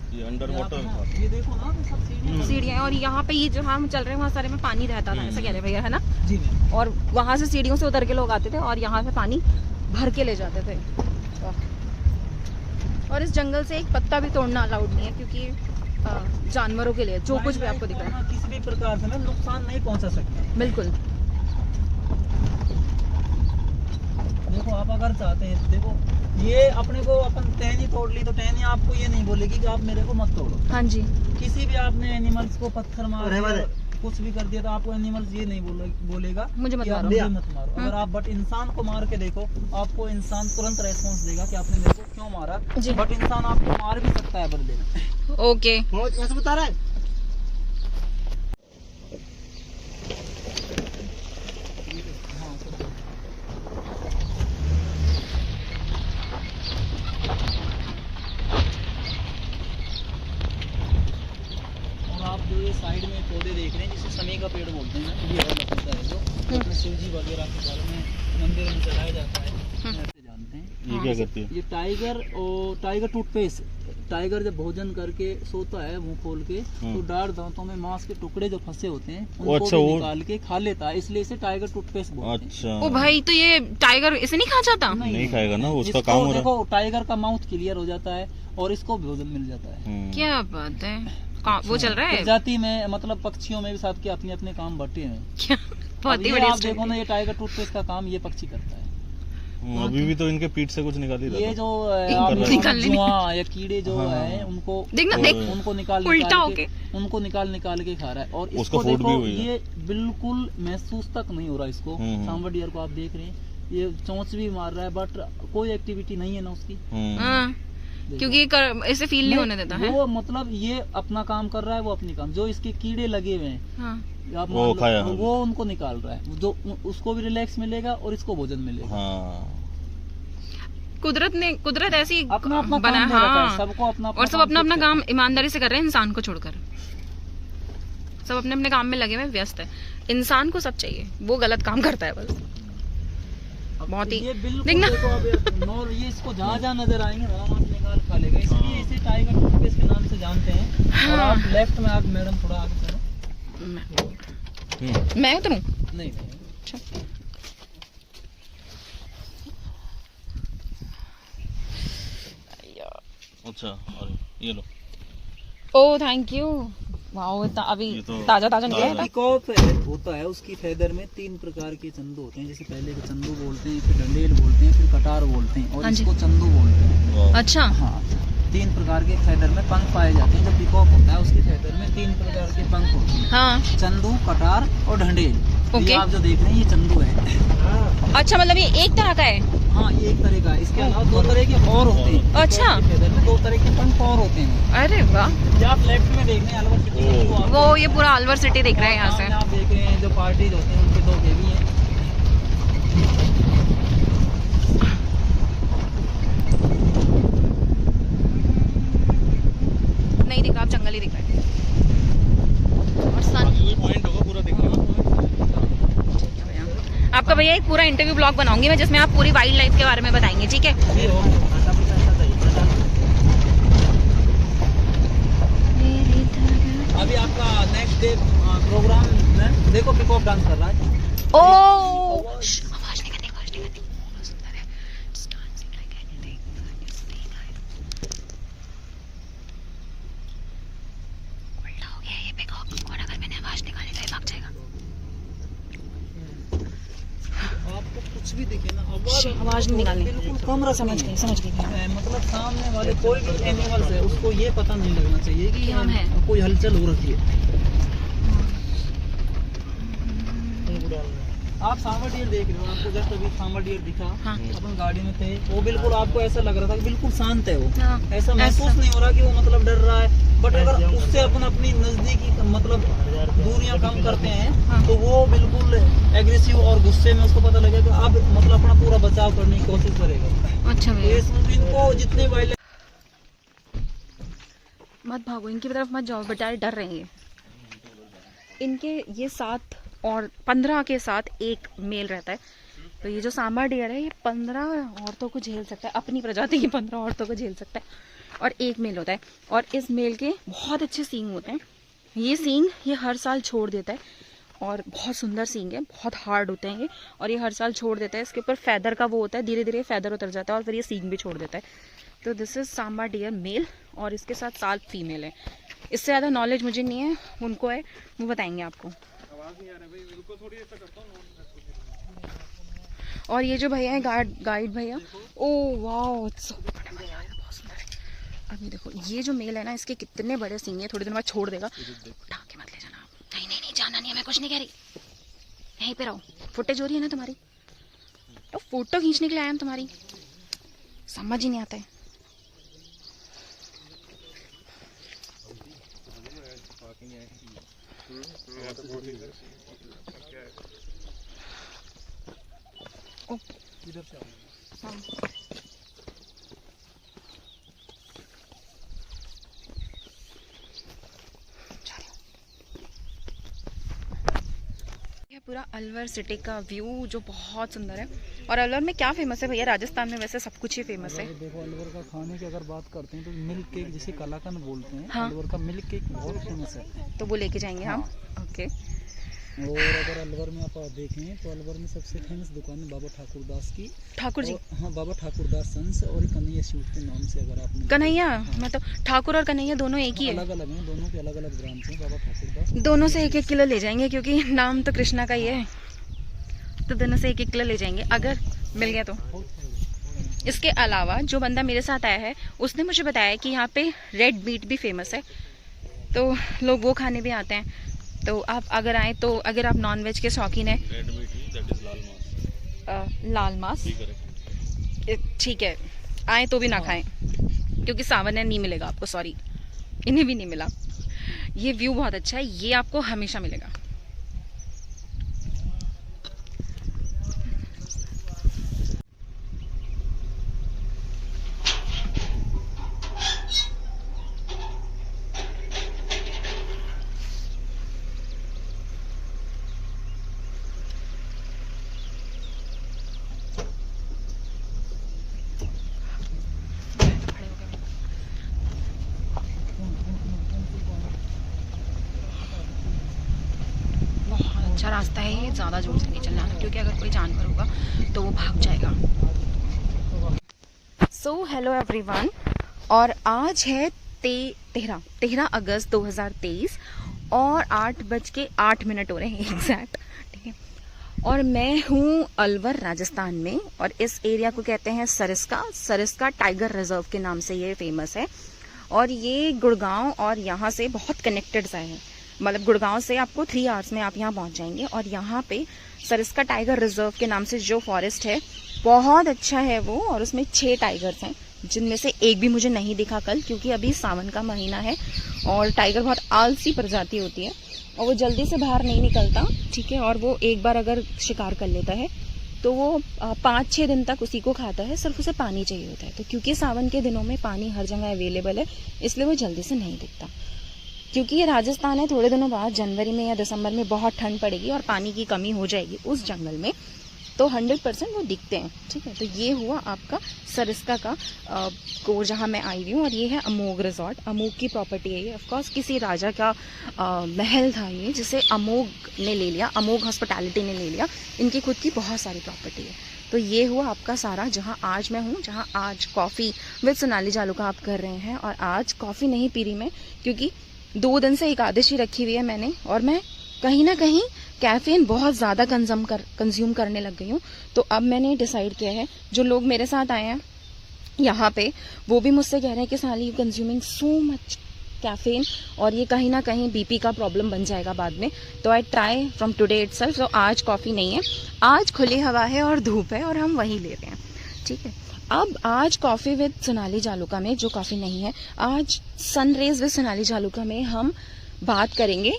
ये अंडर वाटर हाँ, ये देखो ना, ये सब सीढ़ियाँ। सीढ़ियाँ, और यहाँ पे ये जो हम चल रहे हैं वहाँ सारे में पानी रहता था, ऐसा कह रहे भैया, है ना? जी मैम। और वहाँ से सीढ़ियों से उतर के लोग आते थे और यहाँ से पानी भर के ले जाते थे। वाह। और इस जंगल से एक पत्ता भी तोड़ना अलाउड नहीं है, क्योंकि जानवरों के लिए जो कुछ भी आपको दिख रहा है, किसी भी प्रकार से ना नुकसान नहीं पहुंचा सकता। बिल्कुल। देखो आप अगर चाहते हैं, देखो ये अपने को अपन टहनी तोड़ ली तो टहनी आपको ये नहीं बोलेगी कि आप मेरे को मत तोड़ो। हाँ जी। किसी भी आपने एनिमल्स को पत्थर मार दिया, कुछ भी कर दिया, तो आपको एनिमल्स ये नहीं बोलेगा मुझे मत कि आप मारो। मुझे मत मारो। अगर आप बट इंसान को मार के देखो, आपको इंसान तुरंत रेस्पॉन्स देगा कि आपने मेरे को क्यों मारा। जी। बट इंसान आपको मार भी सकता है बदले में। ओके। ऐसा बता रहा है। आप जो ये साइड में पौधे देख रहे हैं, जिसे समी का पेड़ बोलते हैं, ये वाला पौधा है जो अपने शिव जी वगैरह के बारे में मंदिर में चढ़ाया जाता है, ऐसे जानते हैं। ये क्या करती है? ये टाइगर और टाइगर टूथपेस्ट। टाइगर जब भोजन करके सोता है मुंह खोल के, तो दाढ़ दांतों में मांस के टुकड़े जो फंसे होते हैं उनको अच्छा, भी निकाल के खा लेता है, इसलिए इसे टाइगर टूथपेस्ट बोलते हैं। अच्छा। ओ भाई, तो ये टाइगर इसे नहीं खा जाता? नहीं खाएगा ना, उसका इसको काम हो रहा है। देखो टाइगर का माउथ क्लियर हो जाता है और इसको भोजन मिल जाता है। क्या बात है। वो चल रहा है प्रजाति में, मतलब पक्षियों में भी साथ के अपने अपने काम बटे हैं। क्या? बहुत ही अब ये बड़ी आप स्टोरी देखो ना, ये टाइगर टूथपेस्ट का काम ये पक्षी करता है। अभी भी तो इनके पीठ से कुछ निकाल ही रहा ये था। जो निकालने जुआ या कीड़े जो हाँ। है उनको देखना देख उनको निकाल उल्टा निकाल होके। के उनको निकाल के खा रहा है। और उसका इसको फूड भी देखो हुई है। ये बिल्कुल महसूस तक नहीं हो रहा इसको। हम्म। सांबर डियर को आप देख रहे हैं ये चोंच भी मार रहा है बट कोई एक्टिविटी नहीं है ना उसकी। हाँ, देखो। क्योंकि ऐसे फील नहीं होने देता है। वो मतलब ये अपना काम कर रहा है, वो अपनी काम जो इसके कीड़े लगे हुए हैं हाँ। आप वो मान लो, खाया। वो उनको निकाल रहा है, जो उसको भी रिलैक्स मिलेगा और इसको भोजन मिलेगा। हाँ। कुदरत ऐसी अपना अपना बना काम दे रखा है, हाँ। सबको अपना और सब अपना अपना काम ईमानदारी से कर रहे हैं, इंसान को छोड़कर सब अपने अपने काम में लगे हुए व्यस्त है। इंसान को सब चाहिए, वो गलत काम करता है बस। बहुत ही ये बिल्कुल देखना। देखो अब ये इसको जहाँ जहाँ नजर आएंगे वहाँ से निकाल खा लेगा, इसलिए इसे टाइगर टूथपेस्ट के नाम से जानते हैं। हाँ। और आप लेफ्ट में आप मैडम थोड़ा आगे चलो। मैं उतरूं? नहीं अच्छा। अच्छा और ये लो। ओ थैंक यू। वाओ अभी ये तो ताजा ताजा निकला ताजा। है। पिकॉक होता है, उसकी फेदर में 3 प्रकार के चंदू होते हैं। जैसे पहले के चंदू बोलते हैं, फिर डंडेल बोलते हैं, फिर कटार बोलते हैं और हाँ जी। इसको चंदू बोलते हैं। वाह। अच्छा हाँ 3 प्रकार के फेदर में पंख पाए जाते हैं। जब पिकॉक होता है उसकी फेदर में 3 प्रकार के पंख होते हैं, हाँ चंदू, कटार और ढंडेल। ओके। ये आप जो देख रहे हैं ये चंदू है। अच्छा मतलब ये एक तरह का है। हाँ ये एक तरह का है, इसके अलावा 2 तरह के और होते हैं। अच्छा। पिकॉक की फेदर में 2 तरह के पंख और होते हैं। अरे वाह, जो आप लेफ्ट में देख रहे हैं अलवर सिटी का, वो वो ये पूरा अलवर सिटी दिख रहा है यहाँ से। आप देख रहे हैं जो पार्टीज होते हैं उनके 2 बेबी हैं। नहीं दिख रहा, अब जंगल ही दिख रहा है और सन। यही पॉइंट होगा पूरा देखने का। आपका भैया एक पूरा इंटरव्यू ब्लॉग बनाऊंगी मैं, जिसमें आप पूरी वाइल्ड लाइफ के बारे में बताएंगे, ठीक है? ये हो गया, आटा भी पैसा चाहिए। अभी आपका नेक्स्ट डे प्रोग्राम में देखो पिकॉक डांस कर रहा है। ओ आवाज नहीं करनी, आवाज नहीं करनी। बहुत सुंदर है। Just dancing like anything. Just being like- उल्टा हो गया ये पिकॉक, और अगर मैंने आवाज निकाली तो ये भाग जाएगा। आपको कुछ भी दिखे ना आवाज नहीं निकालनी। बिल्कुल कम रखनी है। समझ गई। मतलब सामने वाले कोई भी एनिमल्स है उसको ये पता नहीं लगना चाहिए कि कि हम हैं। कोई हलचल हो रखी है। आप सांबर डियर देख रहे हो, आपको जस्ट अभी सांबर डियर दिखा। हाँ। अपन गाड़ी में थे, वो बिल्कुल आपको ऐसा लग रहा था कि बिल्कुल शांत है वो। हाँ, ऐसा महसूस नहीं हो रहा कि वो मतलब डर रहा है। बट अगर उससे अपन अपनी नजदीकी मतलब दूरियां कम करते हैं हाँ। तो वो बिल्कुल एग्रेसिव और गुस्से में उसको पता लगेगा कि अब मतलब अपना पूरा बचाव करने की कोशिश करेगा। अच्छा तो भैया इसमें इनको जितने वाइल्ड मत भागो, इनकी तरफ मत जाओ, बेचारे डर रहे हैं। इनके ये 7 और 15 के साथ एक मेल रहता है। तो ये जो सांबर डियर है ये 15 औरतों को झेल सकता है, अपनी प्रजाति की 15 औरतों को झेल सकता है और एक मेल होता है। और इस मेल के बहुत अच्छे सींग होते हैं। ये सींग ये हर साल छोड़ देता है और बहुत सुंदर सींग है, बहुत हार्ड होते हैं ये, और ये हर साल छोड़ देता है। इसके ऊपर फैदर का वो होता है, धीरे धीरे फैदर उतर जाता है और फिर ये सींग भी छोड़ देता है। तो this is sambar deer male और इसके साथ 7 फीमेल है। इससे ज़्यादा नॉलेज मुझे नहीं है, उनको है, वो बताएंगे आपको। और ये जो भैया है गाइड भैया, ओ वाह बहुत सुंदर है। अब ये देखो ये जो मेल है ना, इसके कितने बड़े सींग है, थोड़ी देर बाद छोड़ देगा। उठा के मत ले जाना। नहीं नहीं नहीं जाना नहीं है, मैं कुछ नहीं कह रही, यहीं पे रहो। फुटेज हो रही है ना तुम्हारी, तो फोटो खींचने के लिए आया हम तुम्हारी, समझ ही नहीं आता है। इधर से हाँ। ये पूरा अलवर सिटी का व्यू जो बहुत सुंदर है। और अलवर में क्या फेमस है भैया? राजस्थान में वैसे सब कुछ ही फेमस है। देखो अलवर का खाने की अगर बात करते हैं तो मिल्क केक जिसे कलाकंद बोलते हैं। हाँ। अलवर का मिल्क केक बहुत फेमस है, तो वो लेके जाएंगे हम। ओके। और अगर अलवर में आप देखें तो अलवर में सबसे फेमस दुकान है बाबा ठाकुर दास की। ठाकुर जी? हाँ बाबा ठाकुर दास सन्स और कन्हैया स्वीट के नाम से अगर आपने कन्हैया, मतलब ठाकुर और कन्हैया दोनों एक ही है? अलग अलग हैं, दोनों के अलग अलग ब्रांच हैं। बाबा ठाकुर दास दोनों से 1-1 किलो ले जाएंगे क्योंकि नाम तो कृष्णा का ही है, तो दोनों से 1-1 किलो ले जाएंगे। अगर मिल गया तो। इसके अलावा जो बंदा मेरे साथ आया है उसने मुझे बताया कि यहाँ पे रेड मीट भी फेमस है, तो लोग वो खाने भी आते हैं। तो आप अगर आए तो, अगर आप नॉन वेज के शौकीन हैं, रेड मीट दैट इज लाल मांस। लाल मांस ठीक है, आए तो भी ना खाएं क्योंकि सावन है, नहीं मिलेगा आपको, सॉरी इन्हें भी नहीं मिला। ये व्यू बहुत अच्छा है, ये आपको हमेशा मिलेगा। अच्छा रास्ता है ये, ज़्यादा जोर से नहीं चलना क्योंकि अगर कोई जानवर होगा तो वो भाग जाएगा। सो हेलो एवरीवन, और आज है 13 अगस्त 2023 और 8:08 हो रहे हैं एग्जैक्ट, ठीक है। और मैं हूँ अलवर राजस्थान में, और इस एरिया को कहते हैं सरिस्का टाइगर रिजर्व के नाम से ये फेमस है। और ये गुड़गांव और यहाँ से बहुत कनेक्टेड सा है, मतलब गुड़गांव से आपको 3 आवर्स में आप यहाँ पहुँच जाएंगे। और यहाँ पे सरिस्का टाइगर रिजर्व के नाम से जो फॉरेस्ट है बहुत अच्छा है वो, और उसमें 6 टाइगर्स हैं, जिनमें से एक भी मुझे नहीं दिखा कल, क्योंकि अभी सावन का महीना है और टाइगर बहुत आलसी प्रजाति होती है और वो जल्दी से बाहर नहीं निकलता, ठीक है। और वो एक बार अगर शिकार कर लेता है तो वो 5-6 दिन तक उसी को खाता है, सिर्फ उसे पानी चाहिए होता है। तो क्योंकि सावन के दिनों में पानी हर जगह अवेलेबल है, इसलिए वो जल्दी से नहीं दिखता। क्योंकि ये राजस्थान है, थोड़े दिनों बाद जनवरी में या दिसंबर में बहुत ठंड पड़ेगी और पानी की कमी हो जाएगी उस जंगल में, तो 100% वो दिखते हैं, ठीक है। तो ये हुआ आपका सरिस्का का को जहाँ मैं आई हुई हूँ। और ये है अमोघ रिजॉर्ट, अमोघ की प्रॉपर्टी है ये। ऑफकोर्स किसी राजा का महल था ये, जिसे अमोघ ने ले लिया, अमोघ हॉस्पिटैलिटी ने ले लिया। इनकी खुद की बहुत सारी प्रॉपर्टी है। तो ये हुआ आपका सारा, जहाँ आज मैं हूँ, जहाँ आज कॉफ़ी विद सोनाली जालूका आप कर रहे हैं। और आज कॉफ़ी नहीं पी रही मैं, क्योंकि 2 दिन से एकादशी रखी हुई है मैंने, और मैं कहीं ना कहीं कैफीन बहुत ज़्यादा कंज्यूम करने लग गई हूँ। तो अब मैंने डिसाइड किया है, जो लोग मेरे साथ आए हैं यहाँ पे वो भी मुझसे कह रहे हैं कि साली you consuming so much caffeine, और ये कहीं ना कहीं बीपी का प्रॉब्लम बन जाएगा बाद में। तो I try from today itself. तो आज कॉफ़ी नहीं है, आज खुली हवा है और धूप है और हम वही ले रहे हैं, ठीक है। अब आज कॉफ़ी विद सोनाली जालूका में जो कॉफ़ी नहीं है, आज सनरेज विद सोनाली जालूका में हम बात करेंगे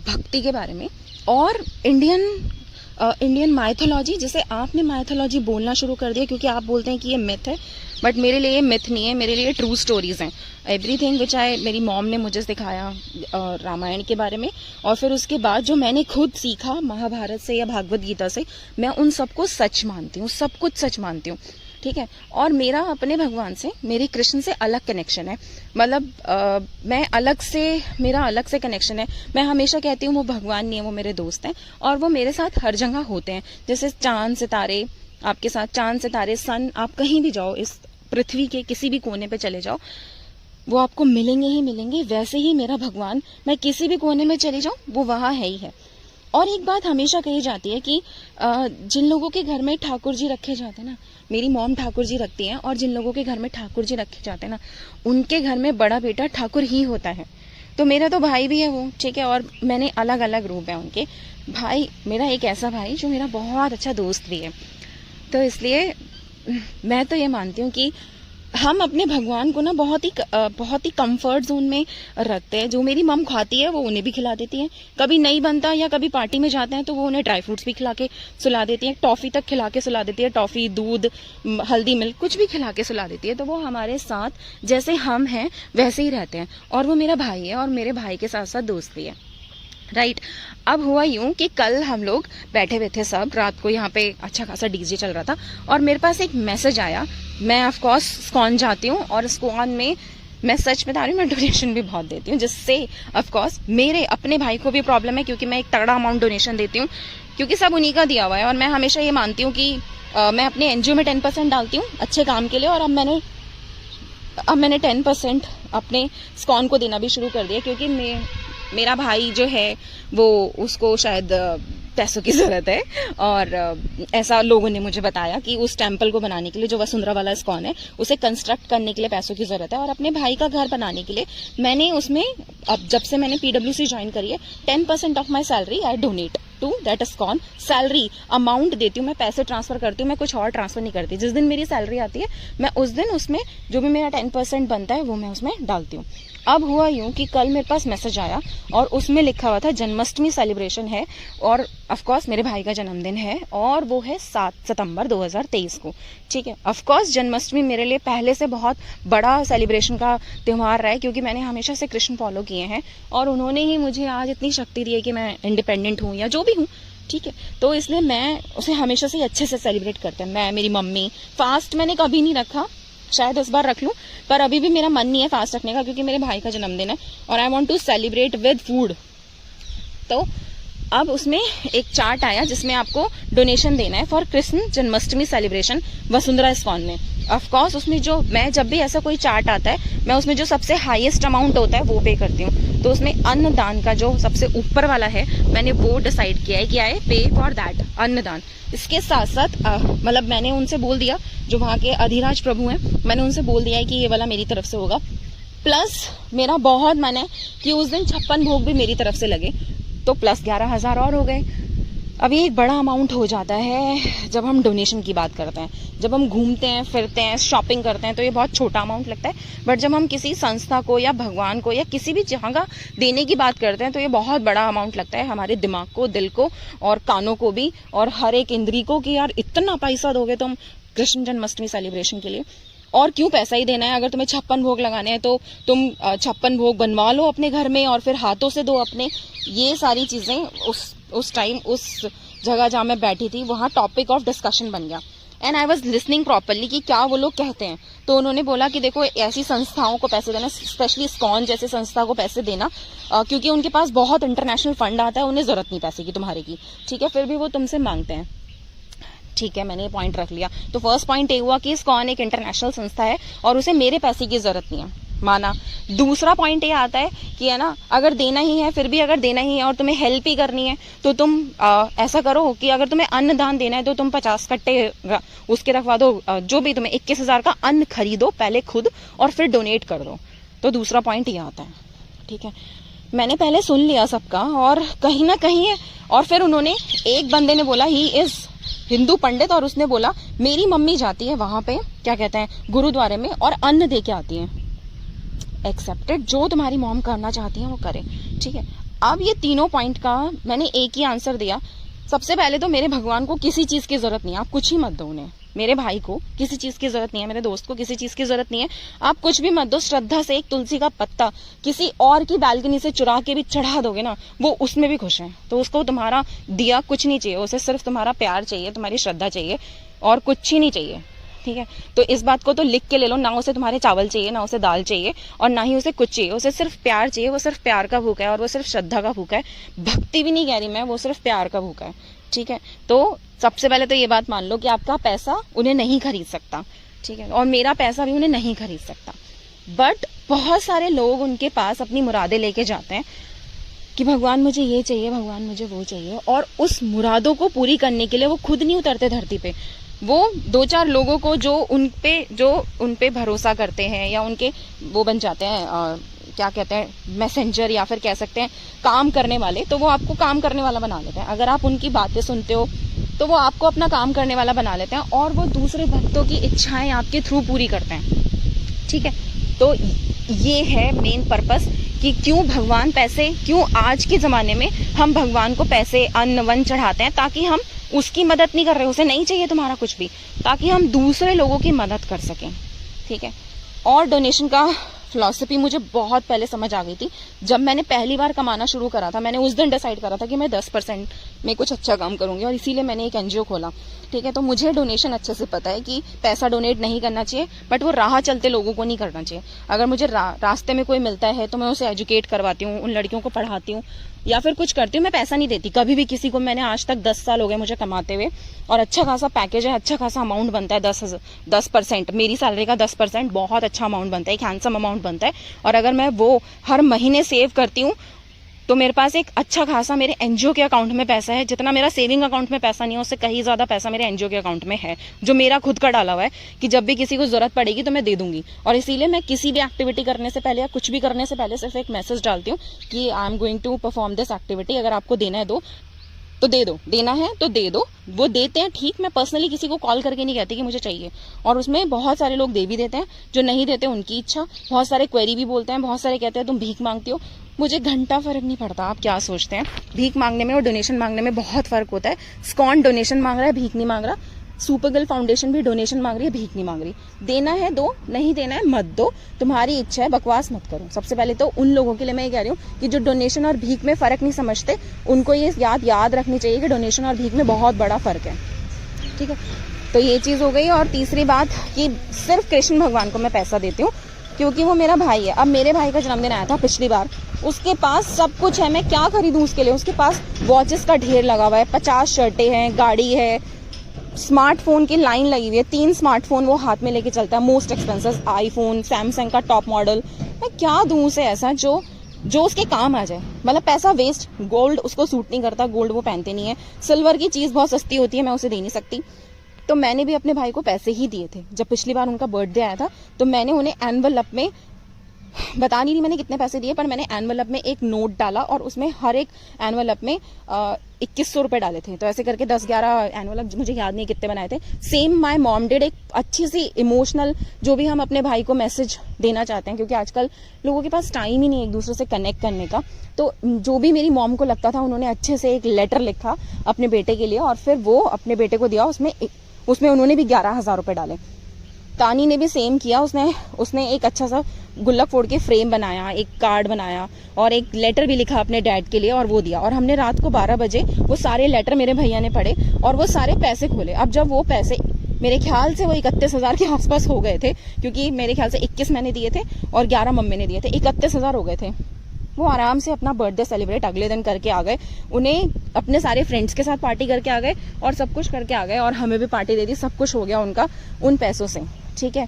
भक्ति के बारे में और इंडियन माइथोलॉजी, जिसे आपने माइथोलॉजी बोलना शुरू कर दिया क्योंकि आप बोलते हैं कि ये मिथ है, बट मेरे लिए ये मिथ नहीं है, मेरे लिए ट्रू स्टोरीज हैं। एवरीथिंग विच मेरी मॉम ने मुझे सिखाया रामायण के बारे में, और फिर उसके बाद जो मैंने खुद सीखा महाभारत से या भागवत गीता से, मैं उन सबको सच मानती हूँ, सब कुछ सच मानती हूँ, ठीक है। और मेरा अपने भगवान से, मेरी कृष्ण से अलग कनेक्शन है, मतलब मैं मेरा अलग से कनेक्शन है। मैं हमेशा कहती हूँ वो भगवान नहीं है, वो मेरे दोस्त हैं, और वो मेरे साथ हर जगह होते हैं। जैसे चांद सितारे, आपके साथ चांद सितारे सन, आप कहीं भी जाओ, इस पृथ्वी के किसी भी कोने पे चले जाओ, वो आपको मिलेंगे ही मिलेंगे। वैसे ही मेरा भगवान, मैं किसी भी कोने में चली जाऊँ वो वहाँ है ही है। और एक बात हमेशा कही जाती है कि जिन लोगों के घर में ठाकुर जी रखे जाते हैं ना, मेरी मॉम ठाकुर जी रखती हैं, और जिन लोगों के घर में ठाकुर जी रखे जाते हैं ना, उनके घर में बड़ा बेटा ठाकुर ही होता है। तो मेरा तो भाई भी है वो, ठीक है। और मैंने अलग अलग रूप है उनके। भाई मेरा एक ऐसा भाई जो मेरा बहुत अच्छा दोस्त भी है। तो इसलिए मैं तो ये मानती हूँ कि हम अपने भगवान को ना बहुत ही कंफर्ट जोन में रखते हैं। जो मेरी मम खाती है वो उन्हें भी खिला देती है, कभी नहीं बनता या कभी पार्टी में जाते हैं तो वो उन्हें ड्राई फ्रूट्स भी खिला के सुला देती है, टॉफ़ी तक खिला के सुला देती है, टॉफ़ी, दूध, हल्दी, मिल्क, कुछ भी खिला के सुला देती है। तो वो हमारे साथ जैसे हम हैं वैसे ही रहते हैं, और वो मेरा भाई है और मेरे भाई के साथ साथ दोस्त भी है, राइट। अब हुआ यूं कि कल हम लोग बैठे हुए थे सब, रात को यहाँ पे अच्छा खासा डीजे चल रहा था, और मेरे पास एक मैसेज आया। मैं ऑफ कोर्स स्कॉन जाती हूँ, और स्कॉन में मैं सच बता रही हूँ, मैं डोनेशन भी बहुत देती हूँ, जिससे ऑफ कोर्स मेरे अपने भाई को भी प्रॉब्लम है, क्योंकि मैं एक तगड़ा अमाउंट डोनेशन देती हूँ, क्योंकि सब उन्हीं का दिया हुआ है। और मैं हमेशा ये मानती हूँ कि मैं अपने एनजीओ में 10% डालती हूँ अच्छे काम के लिए, और अब मैंने 10% अपने स्कॉन को देना भी शुरू कर दिया, क्योंकि मेरा भाई जो है वो, उसको शायद पैसों की ज़रूरत है। और ऐसा लोगों ने मुझे बताया कि उस टेम्पल को बनाने के लिए, जो वसुंधरा वाला इस्कॉन है, उसे कंस्ट्रक्ट करने के लिए पैसों की ज़रूरत है। और अपने भाई का घर बनाने के लिए मैंने उसमें, अब जब से मैंने PWC ज्वाइन करी है, 10% of my salary I donate to that ISKCON. Salary amount देती हूँ, मैं पैसे ट्रांसफर करती हूँ, मैं कुछ और ट्रांसफर नहीं करती। जिस दिन मेरी सैलरी आती है, मैं उस दिन उसमें जो भी मेरा 10% बनता है वो मैं उसमें डालती हूँ। अब हुआ यूँ कि कल मेरे पास मैसेज आया और उसमें लिखा हुआ था जन्माष्टमी सेलिब्रेशन है, और ऑफकोर्स मेरे भाई का जन्मदिन है, और वो है 7 सितंबर 2023 को। ठीक है, ऑफकोर्स जन्माष्टमी मेरे लिए पहले से बहुत बड़ा सेलिब्रेशन का त्यौहार रहा है, क्योंकि मैंने हमेशा से कृष्ण फॉलो किए हैं और उन्होंने ही मुझे आज इतनी शक्ति दी है कि मैं इंडिपेंडेंट हूँ या जो भी हूँ। ठीक है, तो इसलिए मैं उसे हमेशा से अच्छे से सेलिब्रेट करते हैं। मैं, मेरी मम्मी, फास्ट मैंने कभी नहीं रखा, शायद इस बार रख लूं, पर अभी भी मेरा मन नहीं है फास्ट रखने का, क्योंकि मेरे भाई का जन्मदिन है और I want to celebrate with food. तो अब उसमें एक चार्ट आया जिसमें आपको डोनेशन देना है for Krishna Janmashtami celebration Vasundhara ISKCON में। ऑफ कोर्स उसमें जो मैं, जब भी ऐसा कोई चार्ट आता है, मैं उसमें जो सबसे हाईएस्ट अमाउंट होता है वो पे करती हूँ। तो उसमें अन्नदान का जो सबसे ऊपर वाला है, मैंने वो डिसाइड किया है कि आई पे फॉर दैट अन्नदान। इसके साथ साथ मतलब मैंने उनसे बोल दिया, जो वहाँ के अधिराज प्रभु हैं, मैंने उनसे बोल दिया है कि ये वाला मेरी तरफ से होगा। प्लस मेरा बहुत मन है कि उस दिन 56 भोग भी मेरी तरफ से लगे, तो प्लस 11,000 और हो गए। अब ये एक बड़ा अमाउंट हो जाता है जब हम डोनेशन की बात करते हैं। जब हम घूमते हैं, फिरते हैं, शॉपिंग करते हैं, तो ये बहुत छोटा अमाउंट लगता है, बट जब हम किसी संस्था को या भगवान को या किसी भी जगह का देने की बात करते हैं, तो ये बहुत बड़ा अमाउंट लगता है हमारे दिमाग को, दिल को और कानों को भी, और हर एक इंद्री को, कि यार इतना पैसा दोगे तुम कृष्ण जन्माष्टमी सेलिब्रेशन के लिए, और क्यों पैसा ही देना है। अगर तुम्हें 56 भोग लगाने हैं तो तुम 56 भोग बनवा लो अपने घर में और फिर हाथों से दो अपने। ये सारी चीजें उस टाइम, उस जगह जहाँ मैं बैठी थी, वहाँ टॉपिक ऑफ डिस्कशन बन गया। And I was listening properly कि क्या वो लोग कहते हैं। तो उन्होंने बोला कि देखो, ऐसी संस्थाओं को पैसे देना, स्पेशली इस्कॉन जैसे संस्था को पैसे देना, क्योंकि उनके पास बहुत इंटरनेशनल फंड आता है, उन्हें जरूरत नहीं पैसे की तुम्हारे की, ठीक है, फिर भी वो तुमसे मांगते हैं। ठीक है, मैंने ये पॉइंट रख लिया। तो फर्स्ट पॉइंट ये हुआ कि इस्कॉन एक इंटरनेशनल संस्था है और उसे मेरे पैसे की जरूरत नहीं है, माना। दूसरा पॉइंट ये आता है कि है ना, अगर देना ही है, फिर भी अगर देना ही है और तुम्हें हेल्प ही करनी है, तो तुम ऐसा करो कि अगर तुम्हें अन्न दान देना है तो तुम 50 कट्टे उसके रखवा दो, जो भी तुम्हें 21,000 का अन्न खरीदो पहले खुद, और फिर डोनेट कर दो। तो दूसरा पॉइंट ये आता है। ठीक है, मैंने पहले सुन लिया सबका, और कहीं ना कहीं, और फिर उन्होंने, एक बंदे ने बोला ही इज हिंदू पंडित, और उसने बोला मेरी मम्मी जाती है वहां पे, क्या कहते हैं, गुरुद्वारे में, और अन्न दे के आती है। एक्सेप्टेड, जो तुम्हारी मॉम करना चाहती है वो करे। ठीक है, अब ये तीनों पॉइंट का मैंने एक ही आंसर दिया। सबसे पहले तो मेरे भगवान को किसी चीज की जरूरत नहीं है, आप कुछ ही मत दो उन्हें। मेरे भाई को किसी चीज की जरूरत नहीं है, मेरे दोस्त को किसी चीज की जरूरत नहीं है, आप कुछ भी मत दो। श्रद्धा से एक तुलसी का पत्ता किसी और की बालकनी से चुरा के भी चढ़ा दोगे ना, वो उसमें भी खुश है। तो उसको तुम्हारा दिया कुछ नहीं चाहिए, उसे सिर्फ तुम्हारा प्यार चाहिए, तुम्हारी श्रद्धा चाहिए, और कुछ ही नहीं चाहिए। ठीक है, तो इस बात को तो लिख के ले लो, ना उसे तुम्हारे चावल चाहिए, ना उसे दाल चाहिए, और ना ही उसे कुछ चाहिए, उसे सिर्फ प्यार चाहिए। वो सिर्फ प्यार का भूखा है, और वो सिर्फ श्रद्धा का भूखा है। भक्ति भी नहीं कह रही मैं, वो सिर्फ प्यार का भूखा है। ठीक है, तो सबसे पहले तो ये बात मान लो कि आपका पैसा उन्हें नहीं खरीद सकता। ठीक है, और मेरा पैसा भी उन्हें नहीं खरीद सकता। बट बहुत सारे लोग उनके पास अपनी मुरादें लेके जाते हैं कि भगवान मुझे ये चाहिए, भगवान मुझे वो चाहिए, और उस मुरादों को पूरी करने के लिए वो खुद नहीं उतरते धरती पे। वो 2-4 लोगों को जो उन पे भरोसा करते हैं, या उनके वो बन जाते हैं, क्या कहते हैं, मैसेंजर, या फिर कह सकते हैं काम करने वाले, तो वो आपको काम करने वाला बना लेते हैं। अगर आप उनकी बातें सुनते हो तो वो आपको अपना काम करने वाला बना लेते हैं, और वो दूसरे भक्तों की इच्छाएं आपके थ्रू पूरी करते हैं। ठीक है, तो ये है मेन पर्पस कि क्यों भगवान पैसे, क्यों आज के ज़माने में हम भगवान को पैसे, अन्न वन चढ़ाते हैं, ताकि हम उसकी मदद नहीं कर रहे, उसे नहीं चाहिए तुम्हारा कुछ भी, ताकि हम दूसरे लोगों की मदद कर सकें। ठीक है, और डोनेशन का फिलॉसफी मुझे बहुत पहले समझ आ गई थी। जब मैंने पहली बार कमाना शुरू करा था, मैंने उस दिन डिसाइड करा था कि मैं 10% में कुछ अच्छा काम करूंगी, और इसीलिए मैंने एक NGO खोला। ठीक है, तो मुझे डोनेशन अच्छे से पता है कि पैसा डोनेट नहीं करना चाहिए, बट वो राह चलते लोगों को नहीं करना चाहिए। अगर मुझे रास्ते में कोई मिलता है तो मैं उसे एजुकेट करवाती हूँ, उन लड़कियों को पढ़ाती हूँ, या फिर कुछ करती हूँ। मैं पैसा नहीं देती कभी भी किसी को। मैंने आज तक 10 साल हो गए मुझे कमाते हुए, और अच्छा खासा पैकेज है, अच्छा खासा अमाउंट बनता है। 10% मेरी सैलरी का 10% बहुत अच्छा अमाउंट बनता है, एक हैंडसम अमाउंट बनता है। और अगर मैं वो हर महीने सेव करती हूँ तो मेरे पास एक अच्छा खासा मेरे एनजीओ के अकाउंट में पैसा है, जितना मेरा सेविंग अकाउंट में पैसा नहीं है उससे कहीं ज़्यादा पैसा मेरे एनजीओ के अकाउंट में है, जो मेरा खुद का डाला हुआ है कि जब भी किसी को ज़रूरत पड़ेगी तो मैं दे दूंगी। और इसीलिए मैं किसी भी एक्टिविटी करने से पहले या कुछ भी करने से पहले सिर्फ एक मैसेज डालती हूँ कि I am going to perform this activity, अगर आपको देना है तो दे दो, देना है तो दे दो। वो देते हैं ठीक, मैं पर्सनली किसी को कॉल करके नहीं कहती कि मुझे चाहिए, और उसमें बहुत सारे लोग दे भी देते हैं, जो नहीं देते उनकी इच्छा। बहुत सारे क्वेरी भी बोलते हैं, बहुत सारे कहते हैं तुम भीख मांगती हो, मुझे घंटा फर्क नहीं पड़ता आप क्या सोचते हैं। भीख मांगने में और डोनेशन मांगने में बहुत फर्क होता है। स्कॉन डोनेशन मांग रहा है, भीख नहीं मांग रहा। सुपर गर्ल फाउंडेशन भी डोनेशन मांग रही है, भीख नहीं मांग रही। देना है दो, नहीं देना है मत दो, तुम्हारी इच्छा है, बकवास मत करो। सबसे पहले तो उन लोगों के लिए मैं ये कह रही हूँ कि जो डोनेशन और भीख में फर्क नहीं समझते, उनको ये याद रखनी चाहिए कि डोनेशन और भीख में बहुत बड़ा फर्क है, ठीक है। तो ये चीज़ हो गई। और तीसरी बात कि सिर्फ कृष्ण भगवान को मैं पैसा देती हूँ क्योंकि वो मेरा भाई है। अब मेरे भाई का जन्मदिन आया था पिछली बार, उसके पास सब कुछ है, मैं क्या खरीदूँ उसके लिए। उसके पास वॉचेस का ढेर लगा हुआ है, 50 शर्टें हैं, गाड़ी है, स्मार्टफोन की लाइन लगी हुई है, 3 स्मार्टफोन वो हाथ में लेके चलता है, मोस्ट एक्सपेंसिव आईफोन, सैमसंग का टॉप मॉडल। मैं क्या दूं उसे ऐसा जो उसके काम आ जाए, मतलब पैसा वेस्ट। गोल्ड उसको सूट नहीं करता, गोल्ड वो पहनते नहीं है। सिल्वर की चीज़ बहुत सस्ती होती है, मैं उसे दे नहीं सकती। तो मैंने भी अपने भाई को पैसे ही दिए थे। जब पिछली बार उनका बर्थडे आया था तो मैंने उन्हें एनवलप में, बता नहीं रही मैंने कितने पैसे दिए, पर मैंने एनवलप में एक नोट डाला और उसमें हर एक एनवलप में 2100 रुपए डाले थे। तो ऐसे करके 10-11 एनवलप, मुझे याद नहीं कितने बनाए थे। Same my mom did. एक अच्छी सी इमोशनल, जो भी हम अपने भाई को मैसेज देना चाहते हैं, क्योंकि आजकल लोगों के पास टाइम ही नहीं है एक दूसरे से कनेक्ट करने का। तो जो भी मेरी मॉम को लगता था, उन्होंने अच्छे से एक लेटर लिखा अपने बेटे के लिए और फिर वो अपने बेटे को दिया। उसमें उन्होंने भी 11,000 रुपए डाले। तानी ने भी सेम किया, उसने एक अच्छा सा गुल्लक फोड़ के फ्रेम बनाया, एक कार्ड बनाया और एक लेटर भी लिखा अपने डैड के लिए और वो दिया। और हमने रात को 12 बजे वो सारे लेटर मेरे भैया ने पढ़े और वो सारे पैसे खोले। अब जब वो पैसे, मेरे ख्याल से वो 31,000 के आसपास हो गए थे, क्योंकि मेरे ख्याल से 21 मैंने दिए थे और 11 मम्मी ने दिए थे, 31,000 हो गए थे। वो आराम से अपना बर्थडे सेलिब्रेट अगले दिन करके आ गए। उन्हें अपने सारे फ्रेंड्स के साथ पार्टी करके आ गए और सब कुछ करके आ गए और हमें भी पार्टी दे दी। सब कुछ हो गया उनका उन पैसों से, ठीक है।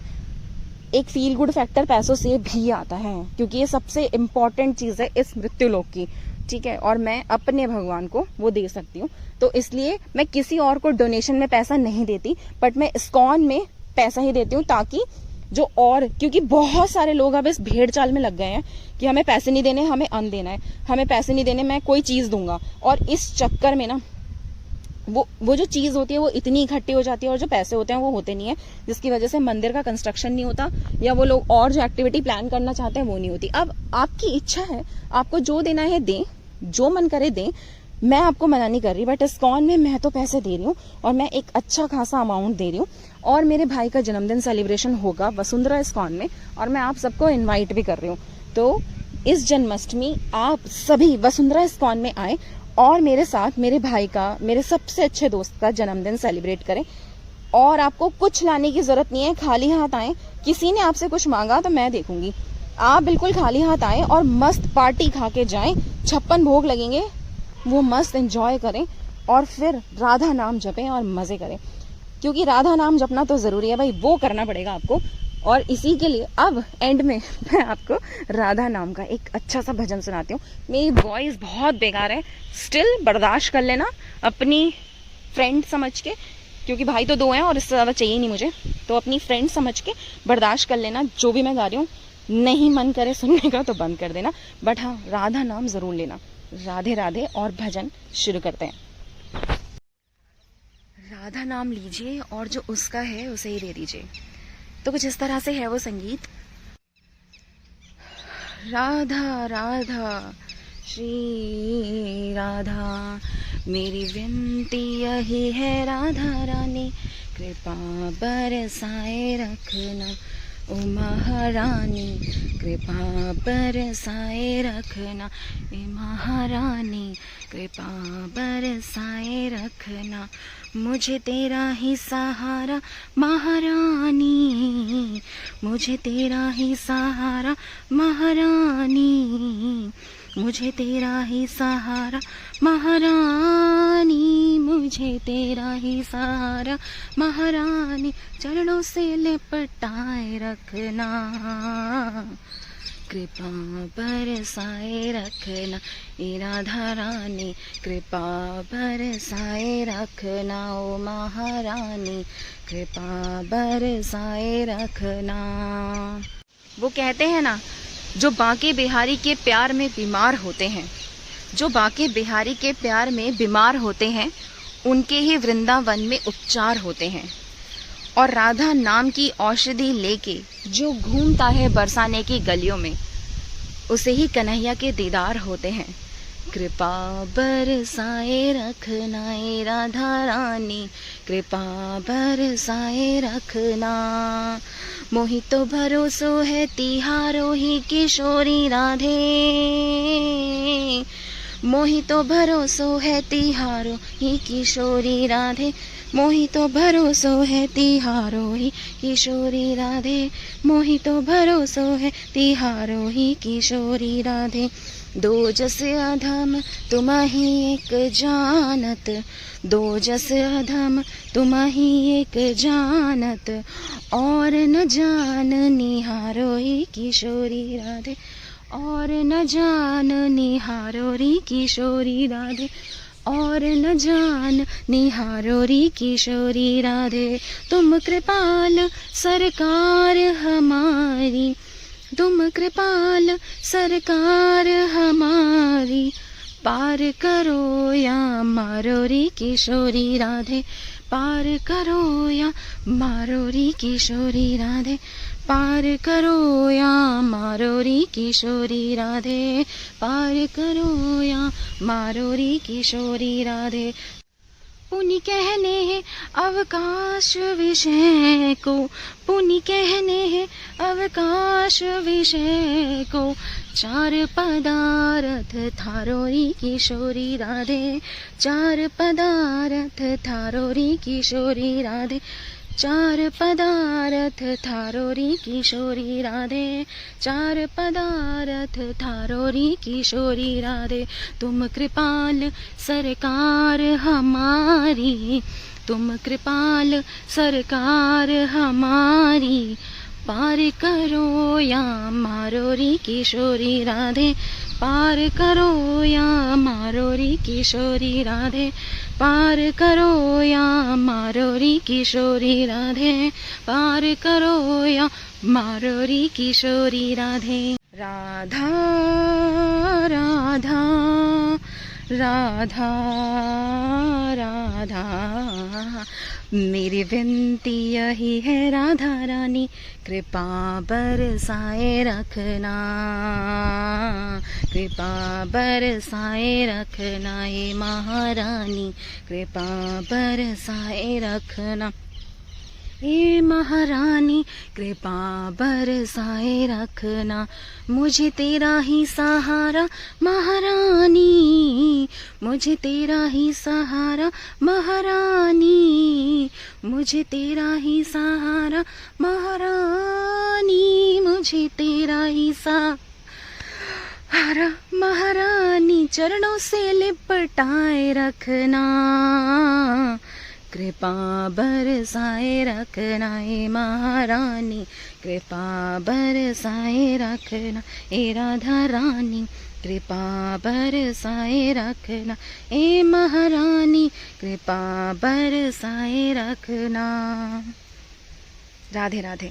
एक फील गुड फैक्टर पैसों से भी आता है, क्योंकि ये सबसे इम्पोर्टेंट चीज़ है इस मृत्युलोक की, ठीक है। और मैं अपने भगवान को वो दे सकती हूँ, तो इसलिए मैं किसी और को डोनेशन में पैसा नहीं देती, बट मैं इस्कॉन में पैसा ही देती हूँ, ताकि जो और, क्योंकि बहुत सारे लोग अब इस भेड़ चाल में लग गए हैं कि हमें पैसे नहीं देने, हमें अन्न देना है, हमें पैसे नहीं देने, मैं कोई चीज़ दूंगा। और इस चक्कर में ना वो जो चीज़ होती है वो इतनी इकट्ठी हो जाती है और जो पैसे होते हैं वो होते नहीं है, जिसकी वजह से मंदिर का कंस्ट्रक्शन नहीं होता या वो लोग और जो एक्टिविटी प्लान करना चाहते हैं वो नहीं होती। अब आपकी इच्छा है, आपको जो देना है दें, जो मन करे दें, मैं आपको मना नहीं कर रही। बट इस्कॉन में मैं तो पैसे दे रही हूँ और मैं एक अच्छा खासा अमाउंट दे रही हूँ। और मेरे भाई का जन्मदिन सेलिब्रेशन होगा वसुंधरा इस्कॉन में और मैं आप सबको इन्वाइट भी कर रही हूँ। तो इस जन्माष्टमी आप सभी वसुंधरा इस्कॉन में आए और मेरे साथ मेरे भाई का, मेरे सबसे अच्छे दोस्त का जन्मदिन सेलिब्रेट करें। और आपको कुछ लाने की जरूरत नहीं है, खाली हाथ आए। किसी ने आपसे कुछ मांगा तो मैं देखूंगी, आप बिल्कुल खाली हाथ आए और मस्त पार्टी खा के जाएं। 56 भोग लगेंगे, वो मस्त एंजॉय करें और फिर राधा नाम जपें और मजे करें, क्योंकि राधा नाम जपना तो जरूरी है भाई, वो करना पड़ेगा आपको। और इसी के लिए अब एंड में मैं आपको राधा नाम का एक अच्छा सा भजन सुनाती हूँ। मेरी वॉइस बहुत बेकार है, स्टिल बर्दाश्त कर लेना अपनी फ्रेंड समझ के, क्योंकि भाई तो 2 हैं और इससे ज़्यादा चाहिए नहीं मुझे, तो अपनी फ्रेंड समझ के बर्दाश्त कर लेना जो भी मैं गा रही हूँ। नहीं मन करे सुनने का तो बंद कर देना, बट हाँ राधा नाम ज़रूर लेना। राधे राधे, और भजन शुरू करते हैं। राधा नाम लीजिए और जो उसका है उसे ही दे दीजिए। तो कुछ इस तरह से है वो संगीत। राधा राधा श्री राधा, मेरी विनती यही है राधा रानी, कृपा बरसाए रखना ओ महारानी, कृपा बरसाए रखना ए महारानी, कृपा बरसाए रखना, मुझे तेरा ही सहारा महारानी, मुझे तेरा ही सहारा महारानी, मुझे तेरा ही सहारा महारानी, मुझे तेरा ही सहारा महारानी, चरणों से लिपटाए रखना, कृपा बरसाए रखना ए राधा रानी, कृपा बरसाए रखना ओ महारानी, कृपा बरसाए रखना। वो कहते हैं ना, जो बांके बिहारी के प्यार में बीमार होते हैं, जो बांके बिहारी के प्यार में बीमार होते हैं, उनके ही वृंदावन में उपचार होते हैं। और राधा नाम की औषधि लेके जो घूमता है बरसाने की गलियों में, उसे ही कन्हैया के दीदार होते हैं। कृपा बरसाए रखना ए राधा रानी, कृपा बरसाए रखना। मोहि तो भरोसो है तिहारो ही किशोरी राधे, मोहि तो भरोसो है तिहारो ही किशोरी राधे, मोहि तो भरोसो है तिहारो ही किशोरी राधे, मोहि तो भरोसो है तिहारो ही किशोरी राधे। दो जस अधम तुम ही एक जानत, दो जस अधम तुम ही एक जानत, और न जान निहारो ही किशोरी राधे, और न जान निहारो री किशोरी राधे, और न जान निहारो री किशोरी राधे। तुम कृपाल सरकार हमारी, तुम कृपाल सरकार हमारी, पार करो या मारो री किशोरी राधे, पार करो या मारो री किशोरी राधे, पार करो या मारो री किशोरी राधे, पार करो या मारो री किशोरी राधे। पुनि कहने हैं अवकाश विषय को, पुनि कहने हैं अवकाश विषय को, चार पदार्थ थारो री किशोरी राधे, चार पदार्थ थारो री किशोरी राधे, चार पदार्थ थारो री किशोरी राधे, चार पदार्थ थारो री किशोरी राधे। तुम कृपाल सरकार हमारी, तुम कृपाल सरकार हमारी, पार करो या मारो री किशोरी राधे, पार करो या मारो री किशोरी राधे, पार करो या मारो री किशोरी राधे, पार करो या मारो री किशोरी राधे। राधा राधा राधा राधा, मेरी विनती यही है राधा रानी, कृपा बरसाए रखना, कृपा बरसाए रखना ये महारानी, कृपा बरसाए रखना ए महारानी, कृपा बरसाए रखना। मुझे तेरा ही सहारा महारानी, मुझे तेरा ही सहारा महारानी, मुझे तेरा ही सहारा महारानी, मुझे तेरा ही सहारा महारानी, चरणों से लिपटाए रखना, कृपा बरसाए रखना ए महारानी, कृपा बरसाए रखना ए राधा रानी, कृपा बरसाए रखना ए महारानी, कृपा बरसाए रखना। राधे राधे।